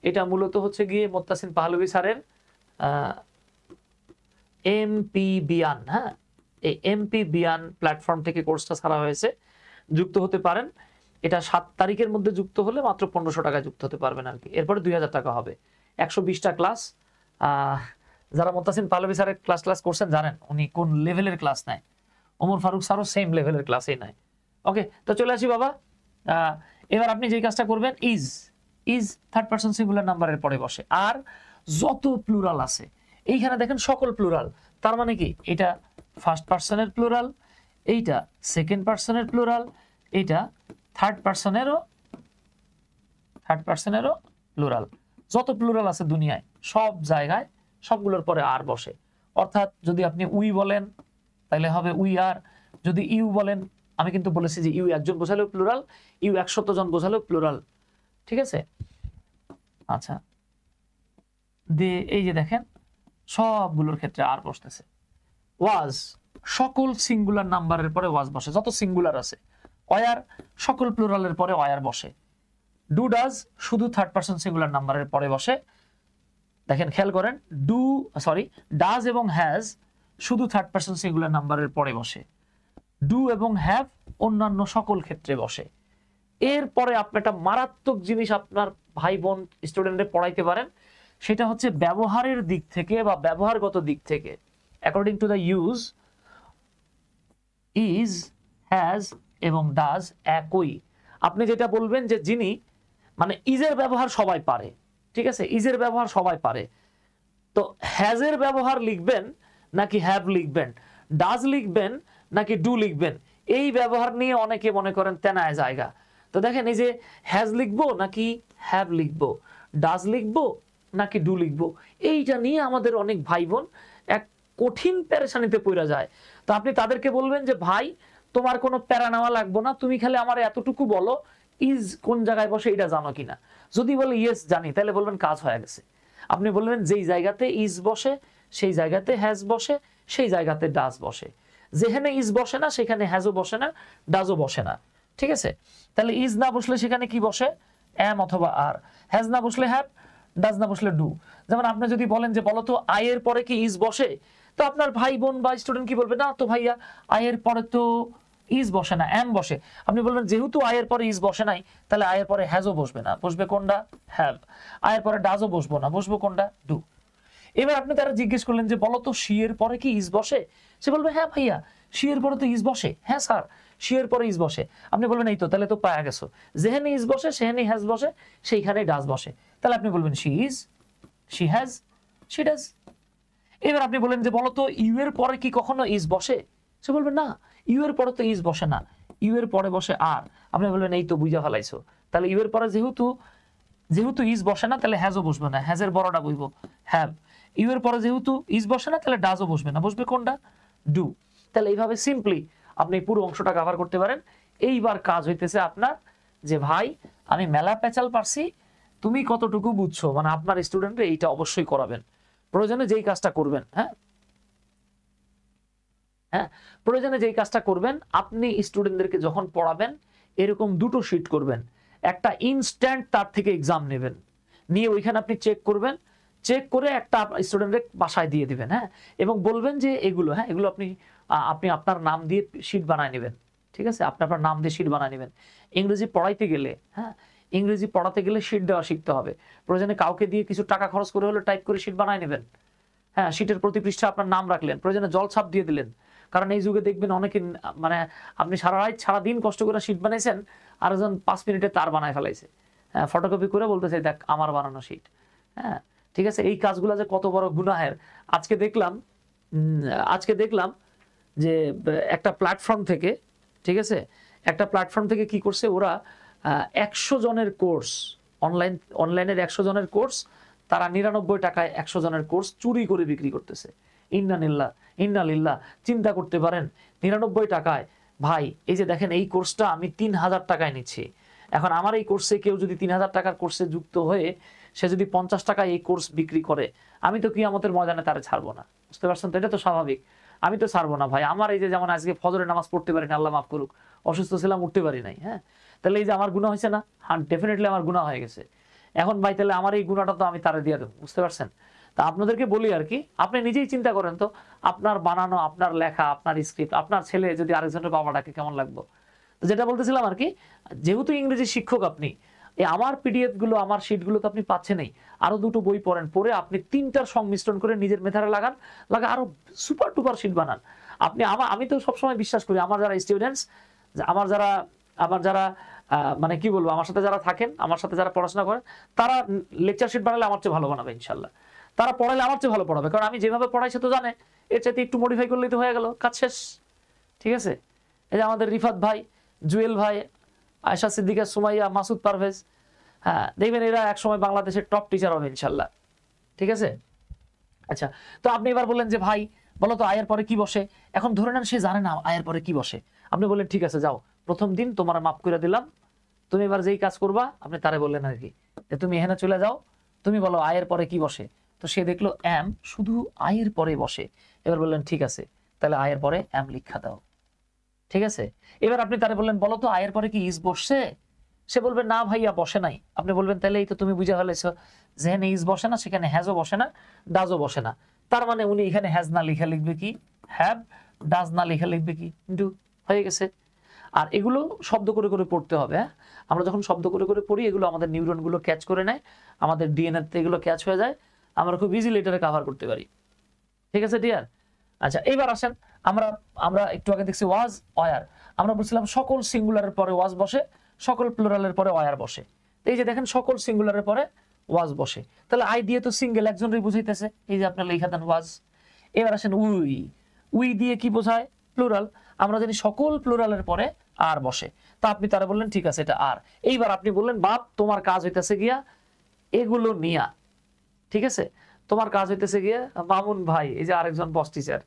A: এটা মূলত হচ্ছে গিয়ে মোত্তাসিন পাহলভী স্যারের এমপি বিয়ান, হ্যাঁ এই এমপি বিয়ান প্ল্যাটফর্ম থেকে কোর্সটা ছাড়া হয়েছে, যুক্ত হতে পারেন। এটা 7 তারিখের মধ্যে যুক্ত হলে মাত্র 1500 টাকা যুক্ত হতে পারবেন আর কি, এরপরে 2000 টাকা হবে। 120টা ক্লাস। যারা মোত্তাসিন পাহলভী স্যারের ক্লাস করছেন জানেন উনি কোন লেভেলের ক্লাস নেয়, ওমর ফারুক স্যারও সেম লেভেলের ক্লাসেই নেয়। ওকে, তো চলে আসি বাবা। এবার আপনি যে কাজটা করবেন ইজ থার্ড পারসন সিঙ্গুলার নাম্বারের পরে বসে, আর যত প্লুরাল আছে এইখানে দেখেন সকল প্লুরাল। তার মানে কি এটা ফার্স্ট পারসনের প্লুরাল, এইটা সেকেন্ড পারসনের প্লুরাল, এইটা থার্ড পারসনেরও প্লুরাল। যত প্লুরাল আছে দুনিয়ায় সব জায়গায় সবগুলোর পরে আর বসে। অর্থাৎ যদি আপনি উই বলেন তাহলে হবে উই আর, যদি ইউ বলেন, আমি কিন্তু বলেছি যে ইউ একজন বোঝালেও প্লুরাল, ইউ 100 জন বোঝালেও প্লুরাল, ঠিক আছে। আচ্ছা, এই যে দেখেন সবগুলোর ক্ষেত্রে আর বসতেছে। ওয়াজ সকল সিঙ্গুলার নাম্বারের পরে ওয়াজ বসে, যত সিঙ্গুলার আছে। ওয়ার সকল প্লুরালের পরে ওয়ার বসে। ডু ডাজ শুধু থার্ড পারসন সিঙ্গুলার নাম্বারের পরে বসে। দেখেন খেয়াল করেন, ডাজ এবং হ্যাজ শুধু থার্ড পারসন সিঙ্গুলার নাম্বারের পরে বসে। ডু এবং হ্যাভ অন্যান্য সকল ক্ষেত্রে বসে। এরপরে আপনি একটা মারাত্মক জিনিস আপনার ভাই বোন স্টুডেন্টদের পড়াইতে পারেন, সেটা হচ্ছে ব্যবহারের দিক থেকে বা ব্যবহারগত দিক থেকে। According to the use, is, has এবং ডাজ একই। আপনি যেটা বলবেন যে যিনি, মানে ইজের ব্যবহার সবাই পারে, ঠিক আছে, ইজের ব্যবহার সবাই পারে, তো হ্যাজের ব্যবহার লিখবেন নাকি হ্যাভ লিখবেন, ডাজ লিখবেন নাকি ডু লিখবেন, এই ব্যবহার নিয়ে অনেকে মনে করেন তেনায় জায়গা। তো দেখেন, এই যে হ্যাজ লিখবো নাকি হ্যাভ লিখবো, ডাজ লিখবো নাকি ডু লিখবো, এইটা নিয়ে আমাদের অনেক ভাই বোন এক কঠিন পেরেশানিতে পড়ে যায়। তো আপনি তাদেরকে বলবেন যে ভাই তোমার কোনো প্যারা নেওয়া লাগবো না, তুমি খালি আমার এতটুকু বলো ইজ কোন জায়গায় বসে এটা জানো কিনা। যদি বলে ইয়েস জানি, তাহলে বলবেন কাজ হয়ে গেছে। আপনি বলবেন যেই জায়গাতে ইজ বসে সেই জায়গাতে হ্যাজ বসে, সেই জায়গাতে ডাজ বসে। যেখানে ইজ বসে না সেখানে হ্যাজও বসে না, ডাজও বসে না, ঠিক আছে। তাহলে ইজ না বসলে সেখানে কি বসে, এম অথবা আর। হ্যাজ না বসলে হ্যাভ, ডাজ না বসলে ডু। যেমন আপনি যদি বলেন যে বলো তো আয়ের পরে কি ইজ বসে, তো আপনার ভাই বোন বা স্টুডেন্ট কি বলবে, না তো ভাইয়া আয়ের পরে তো ইজ বসে না, এম বসে। আপনি বলবেন যেহেতু আয়ের পরে ইজ বসে নাই, তাহলে আয়ের পরে হ্যাজও বসবে না, বসবে কোনটা, হ্যাভ। আয়ের পরে ডাজও বসবো না, বসবো কোনটা, ডু। এবার আপনি তারা জিজ্ঞেস করলেন যে বলো তো শি এর পরে কি ইজ বসে, সে বলবে হ্যাঁ ভাইয়া শি এর পরে তো ইজ বসে, হ্যাঁ স্যার শি এর পরে ইজ বসে। আপনি বলবেন এই তো, তাহলে তো পায়া গেছো, যেখানে ইজ বসে সেখানে হ্যাজ বসে, সেইখানে ডাজ বসে। তাহলে আপনি বলবেন she is, she has, she does. এবার আপনি বলেন যে বলো তো ইউ এর পরে কি কখনো ইজ বসে, সে বলবে না ইউ এর পরে তো ইজ বসে না, ইউ এর পরে বসে আর। আপনি বলবেন এই তো বুঝা ফেলাইছো, তাহলে ইউ এর পরে যেহেতু ইজ বসে না, তাহলে হ্যাজও বসবে না, হ্যাজের বড়টা বইব হ্যাভ। ইউ এর পরে যেহেতু ইজ বসে না, তাহলে ডাজও বসবে না, বসবে কোনটা, ডু। তাহলে এইভাবে সিম্পলি আপনি পুরো অংশটা কভার করতে পারেন। এইবার কাজ হইতেছে আপনার যে ভাই আমি মেলা পেঁচাল পারছি, তুমি কতটুকু বুঝছো, মানে আপনার স্টুডেন্টরা এইটা অবশ্যই করাবেন, প্রয়োজনে যেই কাজটা করবেন। হ্যাঁ, প্রয়োজনে যেই কাজটা করবেন, আপনি স্টুডেন্টদেরকে যখন পড়াবেন এরকম দুটো শিট করবেন। একটা ইনস্ট্যান্ট তার থেকে এক্সাম নেবেন, নিয়ে ওইখানে আপনি চেক করবেন, চেক করে একটা স্টুডেন্টের বাসায় দিয়ে দিবেন। হ্যাঁ, এবং বলবেন যে এগুলো, হ্যাঁ এগুলো আপনি আপনার নাম দিয়ে শিট বানায় নেবেন, ঠিক আছে, আপনি আপনার নাম দিয়ে শিট বানায় নেবেন। ইংরেজি পড়াইতে গেলে, হ্যাঁ ইংরেজি পড়াতে গেলে শিট দেওয়া শিখতে হবে। প্রয়োজনে কাউকে দিয়ে কিছু টাকা খরচ করে হলে টাইপ করে শিট বানায় নেবেন। হ্যাঁ, শিটের প্রতি পৃষ্ঠা আপনার নাম রাখলেন, প্রয়োজনে জল ছাপ দিয়ে দিলেন। কারণ এই যুগে দেখবেন অনেকে, মানে আপনি সারাদিন কষ্ট করে শিট বানাইছেন, আর একজন 5 মিনিটে তার বানায় ফেলাইছে, হ্যাঁ ফটোকপি করে বলতেছে দেখ আমার বানানো শিট। হ্যাঁ, ঠিক আছে, এই কাজগুলো যে কত বড় গুনাহের। আজকে দেখলাম যে একটা প্ল্যাটফর্ম থেকে, ঠিক আছে, একটা প্ল্যাটফর্ম থেকে কি করছে ওরা, 100 জনের কোর্স, অনলাইনের 100 জনের কোর্স, তারা 99 টাকায় 100 জনের কোর্স চুরি করে বিক্রি করতেছে। ইন্নালিল্লাহ, চিন্তা করতে পারেন 99 টাকায়। ভাই এই যে দেখেন এই কোর্সটা আমি 3000 টাকায় নিচ্ছি। এখন আমার এই কোর্সে কেউ যদি 3000 টাকার কোর্সে যুক্ত হয়ে সে যদি 50 টাকায় এই কোর্স বিক্রি করে, আমি তো কিয়ামতের ময়দানে তারে ছাড়বো না, বুঝতে পারছেন তো, এটা তো স্বাভাবিক, আমি তো ছাড়বো না ভাই। আমার এই যে যেমন আজকে ফজরের নামাজ পড়তে পারি না, আল্লাহ মাফ করুক, অসুস্থ ছিলাম উঠতে পারি নাই, হ্যাঁ, তাহলে এই যে আমার গুনাহ হয়েছে না, হ্যাঁ ডেফিনেটলি আমার গুনাহ হয়ে গেছে। এখন ভাই তাহলে আমার এই গুনাহটা তো আমি তারে দিয়ে দেবো, বুঝতে পারছেন। তা আপনাদেরকে বলি আর কি, আপনি নিজেই চিন্তা করেন তো, আপনার বানানো, আপনার লেখা, আপনার স্ক্রিপ্ট, আপনার ছেলে যদি আরেকজনের বাবা ডাকে কেমন লাগবে। তো যেটা বলতেছিলাম আর কি, যেহেতু ইংরেজি শিক্ষক আপনি, এই আমার পিডিএফ গুলো, আমার শিটগুলো তো আপনি পাচ্ছেনই, আরো দুটো বই পড়েন, পড়ে আপনি 3টার সংমিশ্রণ করে নিজের মেধারে লাগান, আরো সুপার টুপার শিট বানান। আপনি আমি তো সবসময় বিশ্বাস করি আমার যারা স্টুডেন্টস, আমার যারা মানে কি বলবো, আমার সাথে যারা থাকেন, আমার সাথে যারা পড়াশোনা করেন, তারা লেকচার শিট বানালে আমার চেয়ে ভালো বানাবে ইনশাল্লাহ। তারা পড়ালে আমার চেয়ে ভালো পড়াবে, কারণ আমি যেভাবে পড়াই সে তো জানে, এর চাইতে একটু মডিফাই করলেই তো হয়ে গেল, কাজ শেষ, ঠিক আছে। এই যে আমাদের রিফাত ভাই, জুয়েল ভাই, আয়েশা সিদ্দিকা, সুমাইয়া, মাসুদ পারভেজ, হ্যাঁ দেখবেন এরা একসময় বাংলাদেশের টপ টিচার হবে ইনশাল্লাহ, ঠিক আছে। আচ্ছা, তো আপনি এবার বললেন যে ভাই বলো তো আয়ের পরে কি বসে। এখন ধরে নেন সে জানে না আয়ের পরে কি বসে। আপনি বললেন ঠিক আছে যাও, প্রথম দিন তোমার মাফ করে দিলাম, তুমি এবার যেই কাজ করবা, আপনি তারে বললেন আর কি যে তুমি এখানে চলে যাও, তুমি বলো আয়ের পরে কি বসে। তো সে দেখলো এম শুধু আয়ের পরে বসে। এবার বললেন ঠিক আছে, তাহলে আয়ের পরে এম লিখা দাও। ঠিক আছে, এবার আপনি তারে বললেন বলো তো আয়ের পরে কি ইজ বসছে। সে বলবে না ভাইয়া বসে নাই। আপনি বলবেন তাহলে এই তো তুমি বুঝে ফেলেছো, যেখানে ইজ বসে না সেখানে হ্যাজও বসে না, ডাজও বসে না। তার মানে উনি এখানে হ্যাজ না লিখে লিখবে কি হ্যাভ, ডাজ না লিখে লিখবে কি ডু। হয়ে গেছে। আর এগুলো শব্দ করে করে পড়তে হবে। হ্যাঁ, আমরা যখন শব্দ করে করে পড়ি এগুলো আমাদের নিউরনগুলো ক্যাচ করে নেয়, আমাদের ডিএনএ তে এগুলো ক্যাচ হয়ে যায়, আমরা খুব ইজিলি এটারে কভার করতে পারি। ঠিক আছে ডিয়ার। আচ্ছা এইবার আসেন, আমরা একটু আগে দেখছি ওয়াজ ওয়ার। আমরা বলছিলাম সকল সিঙ্গুলারের পরে ওয়াজ বসে, সকল প্লুরালের পরে ওয়ার বসে। এই যে দেখেন সকল সিঙ্গুলারের পরে ওয়াজ বসে, তাহলে আই দিয়ে তো সিঙ্গেল একজনই বুঝাইতেছে, এই যে আপনার লেখা দেন ওয়াজ। এবার আসেন উই, উই দিয়ে কি বোঝায় প্লুরাল। আমরা জানি সকল প্লুরালের পরে আর বসে। তা আপনি তারা বললেন ঠিক আছে এটা আর। এইবার আপনি বললেন বাপ তোমার কাজ হইতেছে গিয়া এগুলো নিয়া। ঠিক আছে, তোমার কাজ হইতেছে গিয়া মামুন ভাই, এই যে আরেকজন বস টিচার,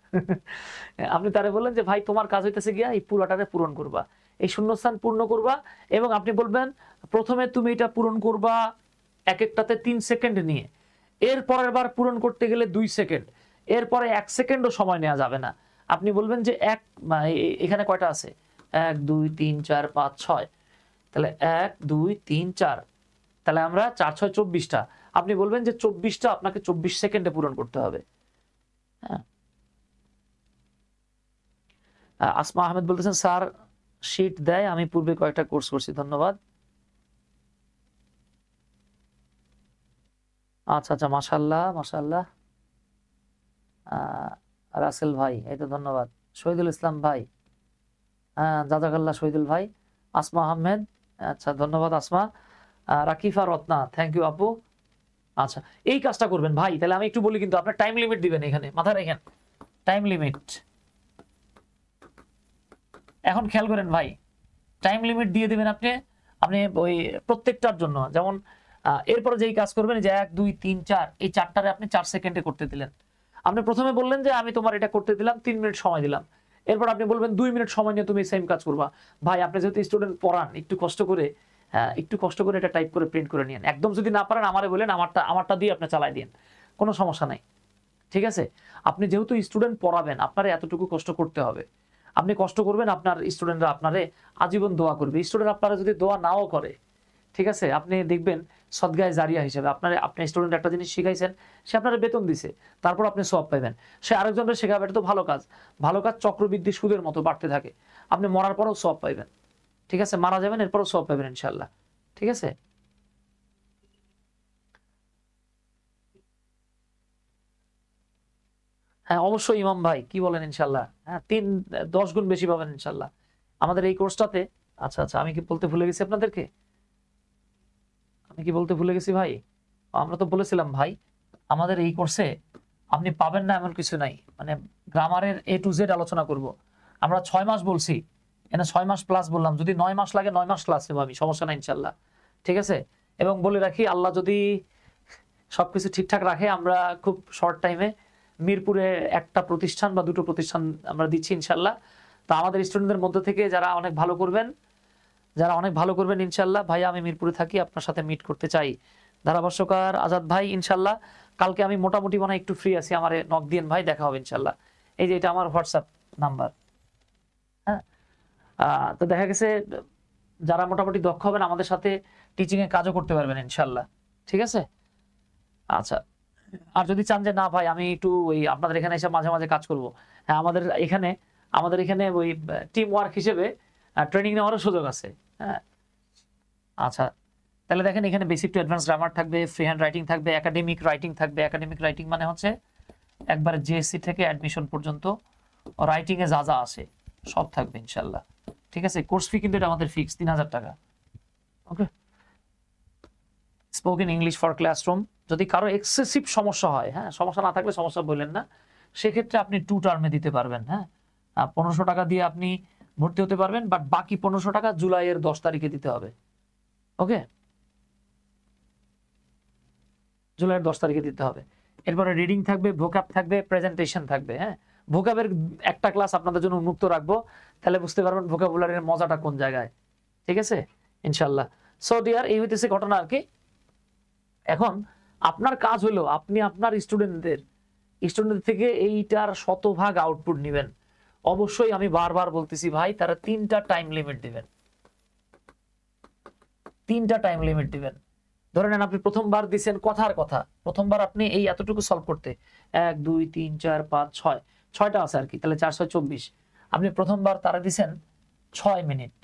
A: আপনি তারে বললেন যে ভাই তোমার কাজ হইতেছে গিয়া এই পুরাটারে পূরণ করবা, এই শূন্যস্থান পূর্ণ করবা। এবং আপনি বলবেন প্রথমে তুমি এটা পূরণ করবা এক একটাতে 3 সেকেন্ড নিয়ে, এর পরের বার পূরণ করতে গেলে 2 সেকেন্ড, এরপরে 1 সেকেন্ডও সময় নেওয়া যাবে না। আপনি বলবেন যে এখানে কয়টা আছে 1 2 3 4 5 6, তাহলে 1 2 3 4, তাহলে আমরা 4 6 24টা। আপনি বলবেন যে 24টা আপনাকে 24 সেকেন্ডে পূরণ করতে হবে। হ্যাঁ, আসমা আহমেদ বলতেছেন স্যার শীট দেয়, আমি পূর্বে কয়েকটা কোর্স করছি, ধন্যবাদ। আচ্ছা আচ্ছা, মাশাআল্লাহ মাশাআল্লাহ। রাসেল ভাই এই তো ধন্যবাদ। শহীদুল ইসলাম ভাই, হ্যাঁ জাজাকাল্লাহ শহীদুল ভাই। আসমা আহমেদ, আচ্ছা ধন্যবাদ আসমা। রাকিফা রত্না, থ্যাংক ইউ আপু। আচ্ছা এই কাজটা করবেন ভাই। তাহলে আমি একটু বলি, কিন্তু আপনার টাইম লিমিট দিবেন, এখানে মাথায় রাখেন টাইম লিমিট। এখন খেয়াল করেন ভাই, টাইম লিমিট দিয়ে দিবেন আপনি আপনি ওই প্রত্যেকটার জন্য। যেমন এরপরে যেই কাজ করবেন যে 1 2 3 4, এই 4টারে আপনি 4 সেকেন্ডে করতে দিলেন। আপনি প্রথমে বললেন যে আমি তোমার এটা করতে দিলাম 3 মিনিট সময় দিলাম, এরপর আপনি বলবেন 2 মিনিট সময় নিয়ে তুমি সেম কাজ করবা। ভাই আপনি যেহেতু স্টুডেন্ট পড়ান, একটু কষ্ট করে এটা টাইপ করে প্রিন্ট করে নিন। একদম যদি না পারেন আমারে বলেন, আমারটা দিয়ে আপনি চালাই দিন, কোনো সমস্যা নাই। ঠিক আছে, আপনি যেহেতু স্টুডেন্ট পড়াবেন আপনারে এতটুকু কষ্ট করতে হবে। আপনি কষ্ট করবেন, আপনার স্টুডেন্টরা আপনারে আজীবন দোয়া করবে। স্টুডেন্ট আপনারা যদি দোয়া নাও করে, ঠিক আছে, আপনি দেখবেন সদগায়ে জারিয়া হিসেবে আপনার স্টুডেন্ট একটা জিনিস শিখাইছেন, সে আপনার বেতন দিছে, তারপর আপনি সওয়াব পাবেন। সে আরেকজনকে শেখাবে, এটা তো ভালো কাজ। ভালো কাজ চক্রবৃদ্ধি সুদের মতো বাড়তে থাকে, আপনি মরার পরেও সওয়াব পাইবেন। ঠিক আছে, মারা যাবেন এরপরও সওয়াব পাবেন ইনশাআল্লাহ। ঠিক আছে, হ্যাঁ অবশ্যই ইমাম ভাই, কি বলেন ইনশাআল্লাহ। হ্যাঁ 10 গুণ বেশি পাবেন ইনশাআল্লাহ আমাদের এই কোর্সটাতে। আচ্ছা আচ্ছা, আমি কি বলতে ভুলে গেছি আপনাদেরকে, ভাই? আমরা তো বলেছিলাম ভাই আমাদের এই কোর্সে আপনি পাবেন না এমন কিছু নাই, মানে গ্রামারের A to Z আলোচনা করব। আমরা 6 মাস বলছি, এখানে 6 মাস প্লাস বললাম, যদি 9 মাস লাগে 9 মাস ক্লাস নেব আমি, সমস্যা নাই ইনশাআল্লাহ। ঠিক আছে, এবং বলে রাখি আল্লাহ যদি সবকিছু ঠিকঠাক রাখে, আমরা খুব শর্ট টাইমে মিরপুরে একটা প্রতিষ্ঠান বা দুটো প্রতিষ্ঠান আমরা দিচ্ছি ইনশাআল্লাহ। তা আমাদের স্টুডেন্টদের মধ্যে থেকে যারা অনেক ভালো করবেন ইনশাআল্লাহ, ভাই আমি মিরপুরে থাকি, আপনার সাথে মিট করতে চাই। ধারাভাষ্যকার আজাদ ভাই ইনশাআল্লাহ কালকে আমি মোটামুটি মনে একটু ফ্রি আছি, আমারে নক দিয়েন ভাই, দেখা হবে ইনশাআল্লাহ। এই যে এটা আমার হোয়াটসঅ্যাপ নাম্বার। হ্যাঁ, তো দেখা গেছে যারা মোটামুটি দক্ষ হবেন আমাদের সাথে টিচিং এ কাজও করতে পারবেন ইনশাআল্লাহ। ঠিক আছে, আচ্ছা। আর যদি চান যে না ভাই আমি একটু ওই আপনাদের এখানে এসে মাঝে মাঝে কাজ করব, হ্যাঁ আমাদের এখানে ওই টিম ওয়ার্ক হিসেবে ট্রেনিং নেওয়ারও সুযোগ আছে। হ্যাঁ আচ্ছা, তাহলে দেখেন এখানে বেসিক টু অ্যাডভান্স গ্রামার থাকবে, ফ্রি হ্যান্ড রাইটিং থাকবে, একাডেমিক রাইটিং থাকবে। একাডেমিক রাইটিং মানে হচ্ছে একবার জেএসসি থেকে অ্যাডমিশন পর্যন্ত রাইটিং এ যা যা আছে সব থাকবে ইনশাআল্লাহ। ঠিক আছে, কোর্স ফি কিন্তু এটা আমাদের ফিক্স 3000 টাকা। ওকে, স্পোকেন ইংলিশ ফর ক্লাসরুম। যদি কারো এক্সেসিভ সমস্যা হয়, হ্যাঁ সমস্যা না থাকলে সমস্যা বললেন না, সেক্ষেত্রে আপনি 2 টার্মে দিতে পারবেন। হ্যাঁ 1500 টাকা দিয়ে আপনি ভর্তি হতে পারবেন, বাট বাকি 1500 টাকা জুলাইয়ের 10 তারিখে দিতে হবে। ওকে, জুলাইয়ের 10 তারিখে দিতে হবে। এরপরে রিডিং থাকবে, ভোকাব থাকবে, প্রেজেন্টেশন থাকবে। হ্যাঁ, ভোকাবের একটা ক্লাস আপনাদের জন্য উন্মুক্ত রাখবো, তাহলে বুঝতে পারবেন ভোকাবুলারির মজাটা কোন জায়গায়। ঠিক আছে ইনশাল্লাহ। সো ডিয়ার, এই হইতেছে ঘটনা আর কি। এখন আপনার কাজ হলো আপনি আপনার স্টুডেন্টদের থেকে এইটার শতভাগ আউটপুট নেবেন। অবশ্যই আমি বারবার বলতেছি ভাই, তারা 3টা টাইম লিমিট দিবেন, 3টা টাইম লিমিট দিবেন। ধরে নেন আপনি প্রথমবার দিচ্ছেন কথার কথা, প্রথমবার আপনি এই এতটুকু সলভ করতে 1 2 3 4 5 6 6টা আছে আর কি, তাহলে 4 6 24। আপনি প্রথমবার তারা দিচ্ছেন 6 মিনিট,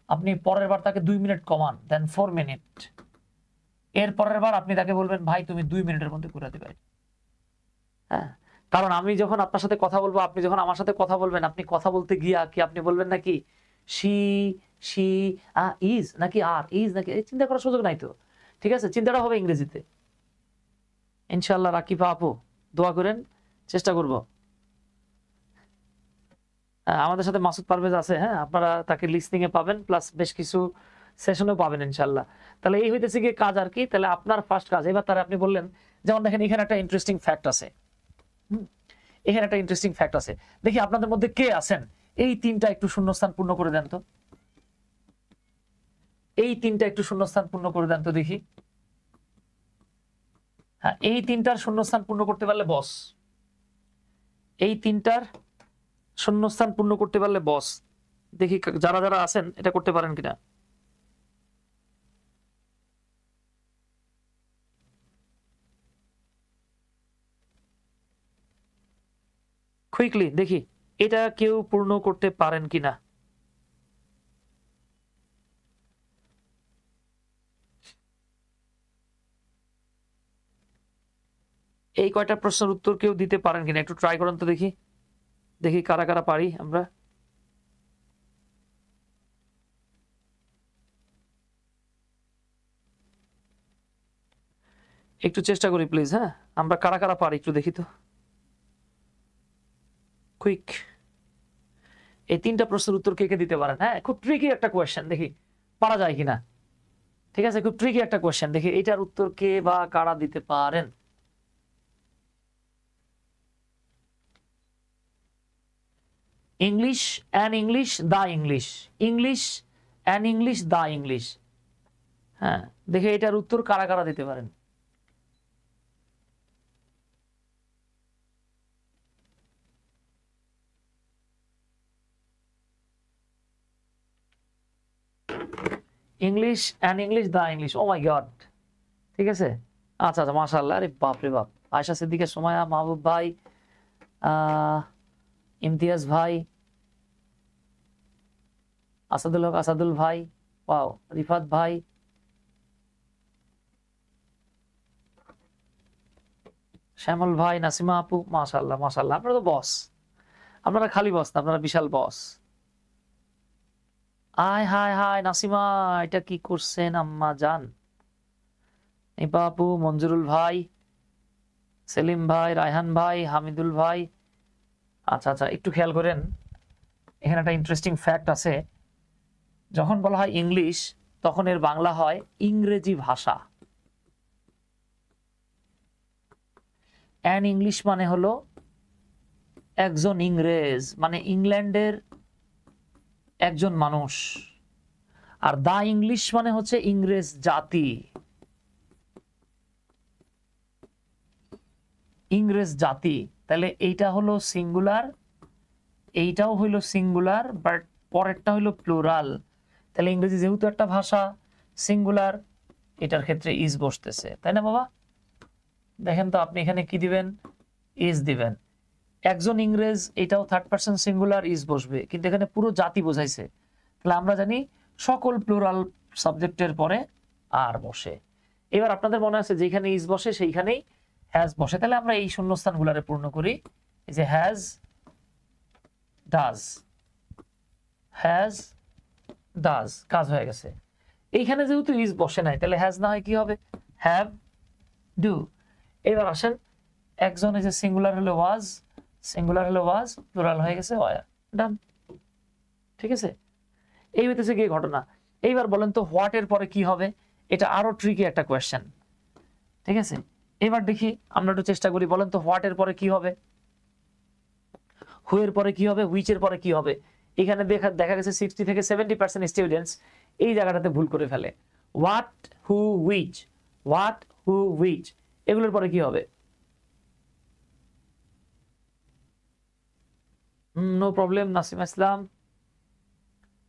A: আপনি পরের বার তাকে 2 মিনিট কমান, দেন 4 মিনিট। এর পরের বার আপনি তাকে বলবেন ভাই তুমি 2 মিনিটের মধ্যে করে দিবে। হ্যাঁ, কারণ আমি যখন আপনার সাথে কথা বলবো, আপনি যখন আমার সাথে কথা বলবেন, আপনি কথা বলতে গিয়া কি আপনি বলবেন নাকি শি শি ইজ নাকি আর ইজ নাকি, চিন্তা করার সুযোগ নাই তো। ঠিক আছে, চিন্তাটা হবে ইংরেজিতে। ইনশাআল্লাহ রাকিবা আপু দোয়া করেন, চেষ্টা করব। আমাদের সাথে মাসুদ পারভেজ আছে, হ্যাঁ আপনারা তাকে লিসনিং এ পাবেন, প্লাস বেশ কিছু সেশনেও পাবেন ইনশাআল্লাহ। তাহলে এই হইতেছে কি কাজ আর কি। তাহলে আপনার ফার্স্ট কাজ, এবার তারা আপনি বললেন, যেমন দেখেন এখানে একটা ইন্টারেস্টিং ফ্যাক্ট আছে, এখানে একটা ইন্টারেস্টিং ফ্যাক্ট আছে। দেখি আপনাদের মধ্যে কে আছেন এই 3টা একটু শূন্যস্থান পূর্ণ করে দেন তো, এই 3টা একটু শূন্যস্থান পূর্ণ করে দেন তো দেখি। হ্যাঁ, এই 3টার শূন্যস্থান পূর্ণ করতে পারলে বস, এই 3টার শূন্যস্থান পূর্ণ করতে পারলে বস। দেখি যারা যারা আছেন এটা করতে পারেন কিনা। কুইকলি দেখি এটা কেউ পূর্ণ করতে পারেন কিনা। এই কয়টা প্রশ্নের উত্তর কেউ দিতে পারেন কিনা, একটু ট্রাই করেন তো দেখি, দেখি কারা কারা পারি আমরা। একটু চেষ্টা করি প্লিজ। হ্যাঁ, আমরা কারা কারা পারি একটু দেখি তো, কুইক। এই 3টা প্রশ্নের উত্তর কে কে দিতে পারেন। হ্যাঁ, খুব ট্রিকি একটা কোয়েশ্চেন, দেখি পারা যায় কিনা। ঠিক আছে, খুব ট্রিকি একটা কোয়েশ্চেন, দেখি এটার উত্তর কে বা কারা দিতে পারেন। English and English the English, English and English the English. হ্যাঁ, দেখে এটার উত্তর কারা কারা দিতে পারেন। English and English the English, oh my God. ঠিক আছে, আচ্ছা আচ্ছা, মাশাআল্লাহ। আরে বাপ রে বাপ, আয়শা সিদ্দিকা, সুমায়া, মাহবুব ভাই, ইমতিয়াজ ভাই, আসাদুল হক আসাদুল ভাই, ওয়াও, রিফাত ভাই, শ্যামল ভাই, নাসিমা আপু, মাশাআল্লাহ মাশাআল্লাহ। আপনারা তো বস, আপনারা খালি বস না, আপনারা বিশাল বস। আয় হায় হায় নাসিমা, এটা কি করছেন আম্মা জান। নিপা আপু, মঞ্জুরুল ভাই, সেলিম ভাই, রায়হান ভাই, হামিদুল ভাই। আচ্ছা আচ্ছা, একটু খেয়াল করেন, এখানে একটা ইন্টারেস্টিং ফ্যাক্ট আছে। যখন বলা হয় ইংলিশ, তখন এর বাংলা হয় ইংরেজি ভাষা। অ্যান ইংলিশ মানে হলো একজন ইংরেজ, মানে ইংল্যান্ডের একজন মানুষ। আর দা ইংলিশ মানে হচ্ছে ইংরেজ জাতি, ইংরেজ জাতি। তাহলে এইটা হলো সিঙ্গুলার, এইটাও হইলো সিঙ্গুলার, বাট পরেরটা হইলো প্লুরাল। তাহলে ইংরেজি যেহেতু একটা ভাষা, সিঙ্গুলার, এটার ক্ষেত্রে ইজ বসতেছে, তাই না বাবা? দেখেন তো আপনি এখানে কি দিবেন, ইজ দিবেন। একজন ইংরেজ, এটাও থার্ড পারসন সিঙ্গুলার, ইজ বসবে, কিন্তু এখানে পুরো জাতি বোঝাইছে। তাহলে আমরা জানি সকল প্লুরাল সাবজেক্টের পরে আর বসে। এবার আপনাদের মনে আছে যেখানে ইজ বসে সেইখানেই হ্যাজ বসে। তাহলে আমরা এই শূন্যস্থানগুলোরে পূর্ণ করি। এই যে হ্যাজ, ডাজ, হ্যাজ, ডাজ, কাজ হয়ে গেছে। এইখানে যেহেতু ইজ বসে নাই, তাহলে হ্যাজ না হয় কি হবে, হ্যাভ, ডু। এবার আসেন, একজন এই যে সিঙ্গুলার হলো ওয়াজ, সিঙ্গুলার হলো ওয়াজ, প্লুরাল হয়ে গেছে ওয়ার, ডান। ঠিক আছে, এই হইতেছে কি ঘটনা। এইবার বলেন তো হোয়াট এর পরে কি হবে। এটা আরো ট্রিকি একটা কোয়েশ্চেন। ঠিক আছে, এবার দেখি আমরা একটু চেষ্টা করি, বলেন তো হোয়াট এর পরে কি হবে, হু এর পরে কি হবে, হুইচ এর পরে কি হবে। এখানে দেখা গেছে 60 থেকে 70% স্টুডেন্টস এই জায়গাটাতে ভুল করে ফেলে। What, who, which, what, who, which, এগুলোর পরে কি হবে? নো প্রবলেম, নাসিম ইসলাম।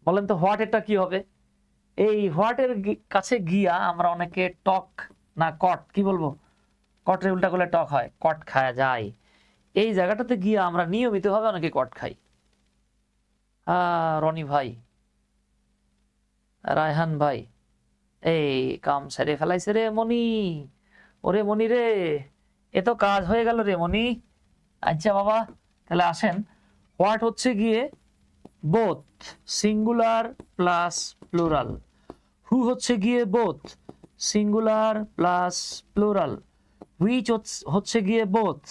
A: বলেন তো হোয়াট এরটা কি হবে? এই হোয়াট এর কাছে গিয়া আমরা অনেকে টক না কট, কি বলবো, কটের উল্টা করলে টক হয়, কট খাওয়া যায়। এই জায়গাটাতে গিয়া আমরা নিয়মিতভাবে অনেকে কট খাই। রনি ভাই, রায়হান ভাই, এই কাম সেরে ফেলাইছে রে মনি, ওরে মনি রে, এ তো কাজ হয়ে গেল রে মনি। আচ্ছা বাবা, তাহলে আসেন, হোয়াট হচ্ছে গিয়ে বোথ সিঙ্গুলার প্লাস প্লুরাল, হু হচ্ছে গিয়ে both singular plus plural, which হচ্ছে গিয়ে বোথ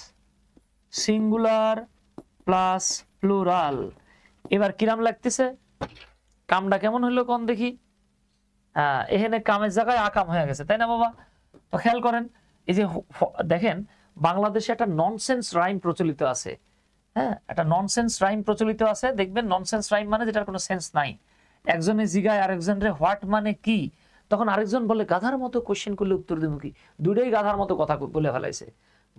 A: সিঙ্গুলার প্লাস প্লুরাল। এবার কিরাম লাগতেছে, কামটা কেমন হলো কোন দেখি? এখানে কামের জায়গায় আকাম হয়ে গেছে, তাই না বাবা? তো খেয়াল করেন, এই যে দেখেন বাংলাদেশে একটা ননসেন্স রাইম প্রচলিত আছে। হ্যাঁ, একটা ননসেন্স রাইম প্রচলিত আছে, দেখবেন ননসেন্স রাইম মানে যেটার কোনো সেন্স নাই। একজনে জিগায় আরেকজন রে হোয়াট মানে কি, তখন আরেকজন বলে গাধার মতো কোশ্চেন করলে উত্তর দেবো কি, দুটোই গাধার মতো কথা বলে ফেলাইছে।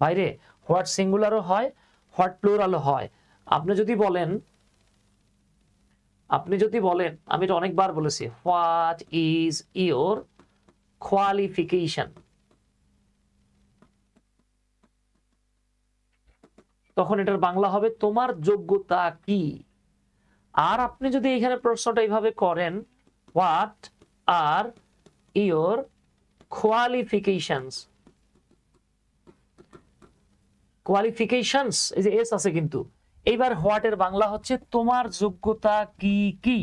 A: বাইরে হোয়াট সিঙ্গুলারও হয়, হোয়াট প্লুরালও হয়। আপনি যদি বলেন, আমি এটা অনেকবার বলেছি, হোয়াট ইজ ইওর কোয়ালিফিকেশন, তখন এটার বাংলা হবে তোমার যোগ্যতা কি। আর আপনি যদি এখানে প্রশ্নটা এইভাবে করেন, what are your qualifications, qualifications এই যে এস আছে কিন্তু, এইবার হোয়াট এর বাংলা হচ্ছে তোমার যোগ্যতা কি কি।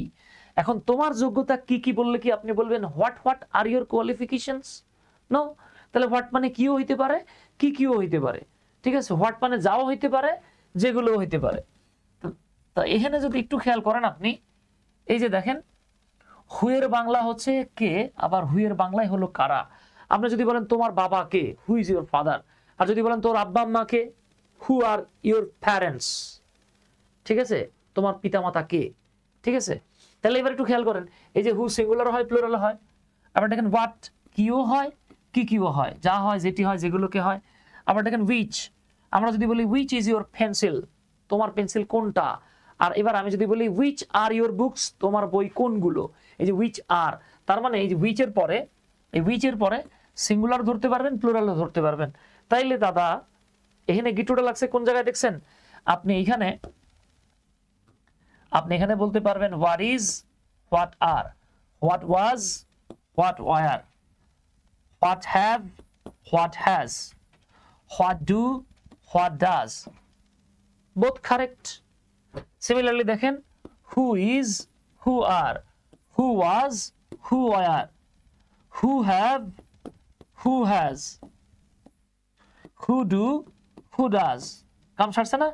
A: এখন তোমার যোগ্যতা কি কি বললে কি আপনি বলবেন what are your qualifications? No, তাহলে হোয়াট মানে কিও হইতে পারে, কি কিও হইতে পারে। ঠিক আছে, হোয়াট মানে যাও হইতে পারে, যেগুলো হইতে পারে। তো এখানে যদি একটু খেয়াল করেন আপনি, এই যে দেখেন হুয়ের বাংলা হচ্ছে কে, আবার হুয়ের বাংলায় হলো কারা। আপনি যদি বলেন তোমার বাবা কে, হু ইজ ইউর ফাদার, আর যদি বলেন তোর আব্বা আম্মা কে, হু আর ইউর প্যারেন্টস। ঠিক আছে, তোমার পিতামাতা কে। ঠিক আছে, তাহলে এবার একটু খেয়াল করেন, এই যে হু সিঙ্গুলার হয় প্লুরাল হয়, আবার দেখেন হোয়াট কিও হয়, কি কিও হয়, যা হয় যেটি হয় যেগুলোকে হয়। আবার দেখেন হুইচ, আমরা যদি বলি হুইচ ইজ ইউর পেন্সিল, তোমার পেন্সিল কোনটা। আর এবার আমি যদি বলি হুইচ আর ইউর বুকস, তোমার বই কোনগুলো। এই যে হুইচ আর, তার মানে এই যে হুইচের পরে, এই হুইচের পরে সিঙ্গুলার ধরতে পারবেন, প্লুরালও ধরতে পারবেন। তাইলে দাদা এখানে গিটুটা লাগছে কোন জায়গায় দেখছেন আপনি? এখানে বলতে পারবেন what is, what are, what was, what were, what have, what has, what do, what does. Both correct. Similarly দেখেন who is, who are, who was, who were, who have, who has, who do, who does. কাম সারছে না?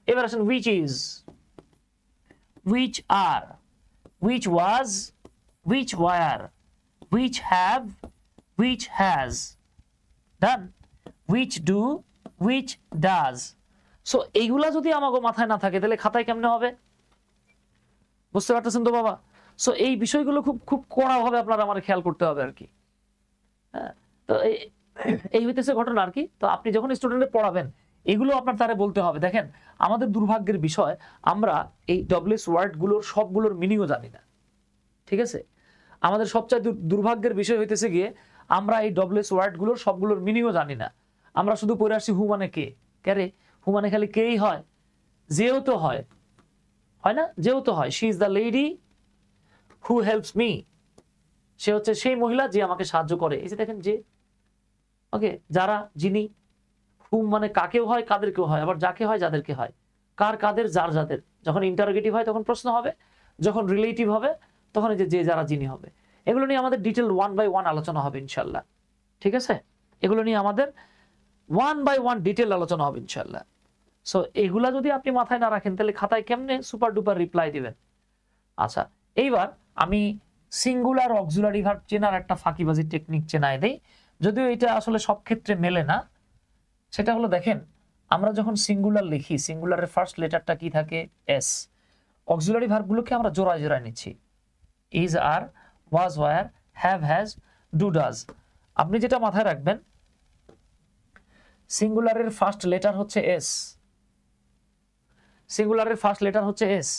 A: এবার আসেন which is, which are, which was, which were, which have, which has, done, which do, which does. So এইগুলা যদি আমাকে মাথায় না থাকে তাহলে খাতায় কেমনে হবে? বুঝতে পারতেছেন তো বাবা? সো এই বিষয়গুলো খুব খুব কড়া ভাবে আপনারা আমার খেয়াল করতে হবে আর কি। হ্যাঁ, তো এই হইতেছে ঘটনা আর কি। তো আপনি যখন স্টুডেন্টদের পড়াবেন এগুলো আপনার তারে বলতে হবে। দেখেন আমাদের দুর্ভাগ্যের বিষয়, আমরা এই ডব্লিউএস ওয়ার্ড গুলোর সবগুলোর মিনিংও জানি না। ঠিক আছে, আমাদের সবচেয়ে দুর্ভাগ্যের বিষয় হইতেছে গিয়ে আমরা এই ডব্লিউএস ওয়ার্ড গুলোর সবগুলোর মিনিংও জানি না। আমরা শুধু পড়ে আসছি হু মানে কে, ক্যারে হু মানে খালি কেই হয়, যেও তো হয়, হয় না, যেও তো হয়। She is the lady who helps me, সে হচ্ছে সেই মহিলা যে আমাকে সাহায্য করে। এই যে দেখেন যে, ওকে, যারা, যিনি। হুম মানে কাকেও হয়, কাদেরকেও হয়, আবার যাকে হয়, যাদেরকে হয়। কার, কাদের, যার, যাদের। যখন ইন্টারোগেটিভ হয় তখন প্রশ্ন হবে, যখন রিলেটিভ হবে তখন এই যে যারা, যিনি হবে। এগুলো নিয়ে আমাদের ডিটেল 1 by 1 আলোচনা হবে ইনশাল্লাহ। ঠিক আছে, এগুলো নিয়ে আমাদের 1 by 1 ডিটেল আলোচনা হবে ইনশাল্লাহ। সো এগুলা যদি আপনি মাথায় না রাখেন তাহলে খাতায় কেমনে সুপার ডুপার রিপ্লাই দিবেন? আচ্ছা, এইবার আমি সিঙ্গুলার অক্সিলারি ভার্ব চেনার একটা ফাঁকিবাজি টেকনিক চেনায় দেই। যদিও এটা আসলে সব ক্ষেত্রে মেলে না। সেটা হলো দেখেন, আমরা যখন সিঙ্গুলার লিখি, সিঙ্গুলারের ফার্স্ট লেটারটা কি থাকে? এস। অক্সিলারি ভার্বগুলোকে আমরা জোড়ায় জোড়ায় নিচ্ছি, is, are, was, were, have, has, do, does. আপনি যেটা মাথায় রাখবেন, সিঙ্গুলারের ফার্স্ট লেটার হচ্ছে এস, সিঙ্গুলারের ফার্স্ট লেটার হচ্ছে এস।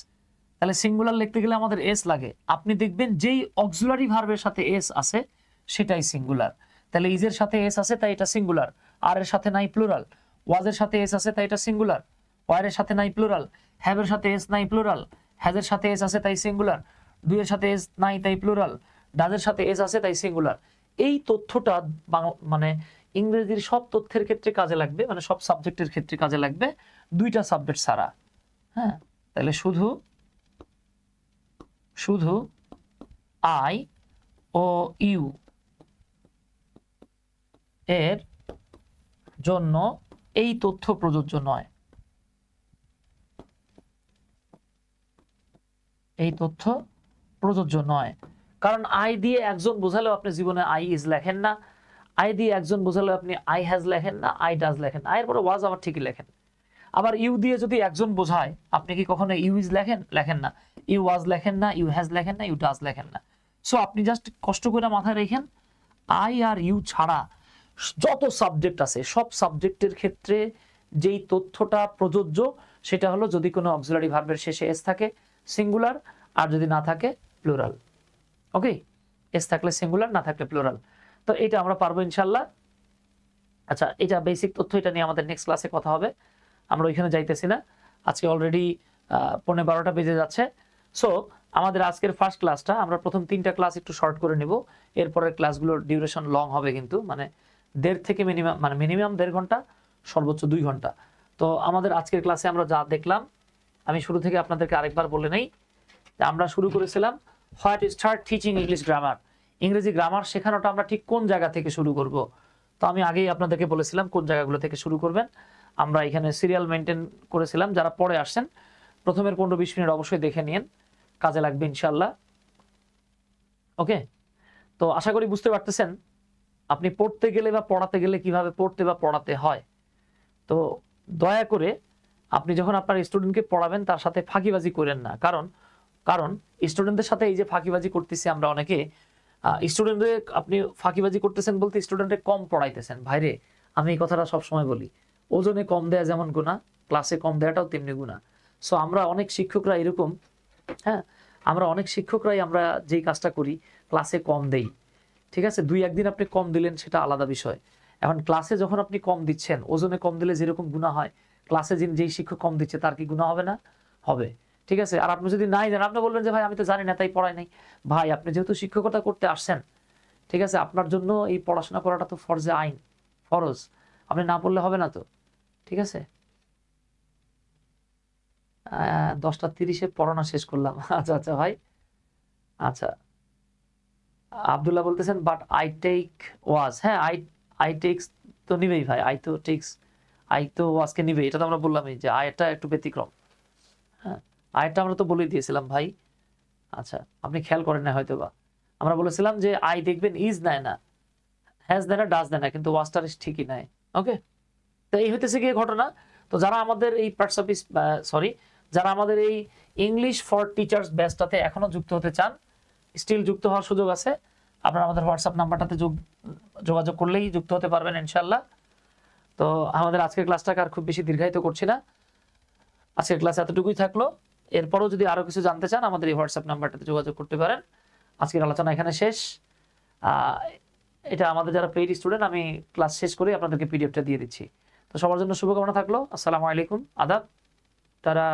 A: তাহলে সিঙ্গুলার লিখতে গেলে আমাদের এস লাগে। আপনি দেখবেন যেই অক্সিলারি ভার্বের সাথে এস আছে সেটাই সিঙ্গুলার। তাহলে ইজের সাথে এস আছে তাই এটা সিঙ্গুলার, আর এর সাথে নাই প্লুরাল। ওয়াজের সাথে এস আছে তাই এটা সিঙ্গুলার, ওয়ারের সাথে নাই প্লুরাল। হ্যাভের সাথে এস নাই প্লুরাল, হ্যাজের সাথে এস আছে তাই সিঙ্গুলার। ডুয়ের সাথে এস নাই তাই প্লুরাল, ডাজের সাথে এস আছে তাই সিঙ্গুলার। এই তথ্যটা মানে ইংরেজির সব তথ্যের ক্ষেত্রে কাজে লাগবে, মানে সব সাবজেক্টের ক্ষেত্রে কাজে লাগবে, দুইটা সাবজেক্ট ছাড়া। হ্যাঁ, তাহলে শুধু শুধু আই ও ইউ এর জন্য এই তথ্য প্রযোজ্য নয়, এই তথ্য প্রযোজ্য নয়। কারণ আই দিয়ে একজন বোঝালেও আপনি জীবনে আই ইজ লেখেন না, আই দিয়ে একজন বোঝালেও আপনি আই হ্যাজ লেখেন না, আই ডাজ লেখেন। আয়ের পরে ওয়াজ আবার ঠিকই লেখেন। আবার ইউ দিয়ে যদি একজন বোঝায়, আপনি কি কখনো ইউ ইজ লেখেন? লেখেন না। ইউ ওয়াজ লেখেন না, ইউ হ্যাজ লেখেন না, ইউ ডাজ লেখেন না। সো আপনি জাস্ট কষ্ট করে মাথায় রেখেন, আই আর ইউ ছাড়া যত সাবজেক্ট আছে সব সাবজেক্টের ক্ষেত্রে যেই তথ্যটা প্রযোজ্য সেটা হলো যদি কোনো অক্সিলারি ভার্বের শেষে এস থাকে সিঙ্গুলার, আর যদি না থাকে প্লুরাল। ওকে, এস থাকলে সিঙ্গুলার, না থাকলে প্লুরাল। তো এটা আমরা পারবো ইনশাল্লাহ। আচ্ছা, এটা বেসিক তথ্য, এটা নিয়ে আমাদের নেক্সট ক্লাসে কথা হবে। আমরা ওইখানে যাইতেছি না, আজকে অলরেডি 11:15 বেজে যাচ্ছে। সো আমাদের আজকের ফার্স্ট ক্লাসটা আমরা প্রথম 3টা ক্লাস একটু শর্ট করে নিব, এরপরের ক্লাসগুলোর ডিউরেশন লং হবে, কিন্তু মানে 1.5 থেকে মিনিমাম 1.5 ঘন্টা, সর্বোচ্চ 2 ঘন্টা। তো আমাদের আজকের ক্লাসে আমরা যা দেখলাম, আমি শুরু থেকে আপনাদেরকে আরেকবার বলে নেই। আমরা শুরু করেছিলাম what start teaching English grammar, ইংরেজি গ্রামার শেখানোটা আমরা ঠিক কোন জায়গা থেকে শুরু করব। তো আমি আগেই আপনাদেরকে বলেছিলাম কোন জায়গাগুলো থেকে শুরু করবেন। আমরা এখানে সিরিয়াল মেনটেন করেছিলাম। যারা পরে আসছেন প্রথমের 15-20 মিনিট অবশ্যই দেখে নিন, কাজে লাগবে ইনশাল্লাহ। ওকে, তো আশা করি বুঝতে পারতেছেন আপনি পড়তে গেলে বা পড়াতে গেলে কিভাবে পড়তে বা পড়াতে হয়। তো দয়া করে আপনি যখন আপনার স্টুডেন্টকে পড়াবেন তার সাথে ফাঁকিবাজি করেন না। কারণ স্টুডেন্টদের সাথে এই যে ফাঁকিবাজি করতেছি আমরা অনেকে, স্টুডেন্টদের আপনি ফাঁকিবাজি করতেছেন বলতে স্টুডেন্টদের কম পড়াইতেছেন। ভাইরে, আমি এই কথাটা সবসময় বলি, ওজনে কম দেয়া যেমন গুনাহ, ক্লাসে কম দেওয়াটাও তেমনি গুনাহ। সো আমরা অনেক শিক্ষকরা এরকম, হ্যাঁ, আমরা অনেক শিক্ষকরাই আমরা যেই কাজটা করি ক্লাসে কম দেই। ঠিক আছে, 2-1 দিন আপনি কম দিলেন সেটা আলাদা বিষয়। এখন ক্লাসে যখন আপনি কম দিচ্ছেন, ওজনে কম দিলে যেরকম গুনাহ হয়, ক্লাসে যেই শিক্ষক কম দিচ্ছে তার কি গুনাহ হবে না? হবে। ঠিক আছে, আর আপনি যদি নাই জানেন, আপনি বলবেন যে ভাই আমি তো জানি না তাই পড়াই নাই। ভাই, আপনি যেহেতু শিক্ষকতা করতে আসছেন, ঠিক আছে, আপনার জন্য এই পড়াশোনা করাটা তো ফরজে আইন, ফরজ। আপনি না পড়লে হবে না তো। ঠিক আছে, 10:30 পড়ানো শেষ করলাম। আচ্ছা আচ্ছা ভাই, আচ্ছা আব্দুল্লাহ বলতেছেন বাট আই টেক ওয়াজ। হ্যাঁ, আই টেক্স তো নিবেই ভাই, আই তো ওয়াজকে নিবে, এটা তো আমরা বললামই যে আয়টা একটু ব্যতিক্রম। হ্যাঁ, আয়টা আমরা তো বলেই দিয়েছিলাম ভাই। আচ্ছা, আপনি খেয়াল করেন না হয়তো বা, আমরা বলেছিলাম যে আই দেখবেন ইজ নেয় না, হ্যাজ দেয় না, ডাজ দেয় না, কিন্তু ওয়াজটার ঠিকই নেয়। ওকে, তো এই হইতেছে গিয়ে ঘটনা। তো যারা আমাদের এই পার্টস অফ যারা আমাদের এই ইংলিশ ফর টিচার্স ব্যাচটাতে এখনো যুক্ত হতে চান, স্টিল যুক্ত হওয়ার সুযোগ আছে। আপনারা আমাদের হোয়াটসঅ্যাপ নাম্বারটাতে যোগাযোগ করলেই যুক্ত হতে পারবেন ইনশাল্লাহ। তো আমাদের আজকের ক্লাসটাকে আর খুব বেশি দীর্ঘায়িত করছি না, আজকের ক্লাস এতটুকুই থাকলো। এরপরও যদি আরো কিছু জানতে চান আমাদের এই হোয়াটসঅ্যাপ নাম্বারটাতে যোগাযোগ করতে পারেন। আজকের আলোচনা এখানে শেষ। এটা আমাদের যারা পেইড স্টুডেন্ট, আমি ক্লাস শেষ করে আপনাদেরকে পিডিএফটা দিয়ে দিচ্ছি। তো সবার জন্য শুভকামনা থাকলো। আসসালামু আলাইকুম, আদাব, তারা।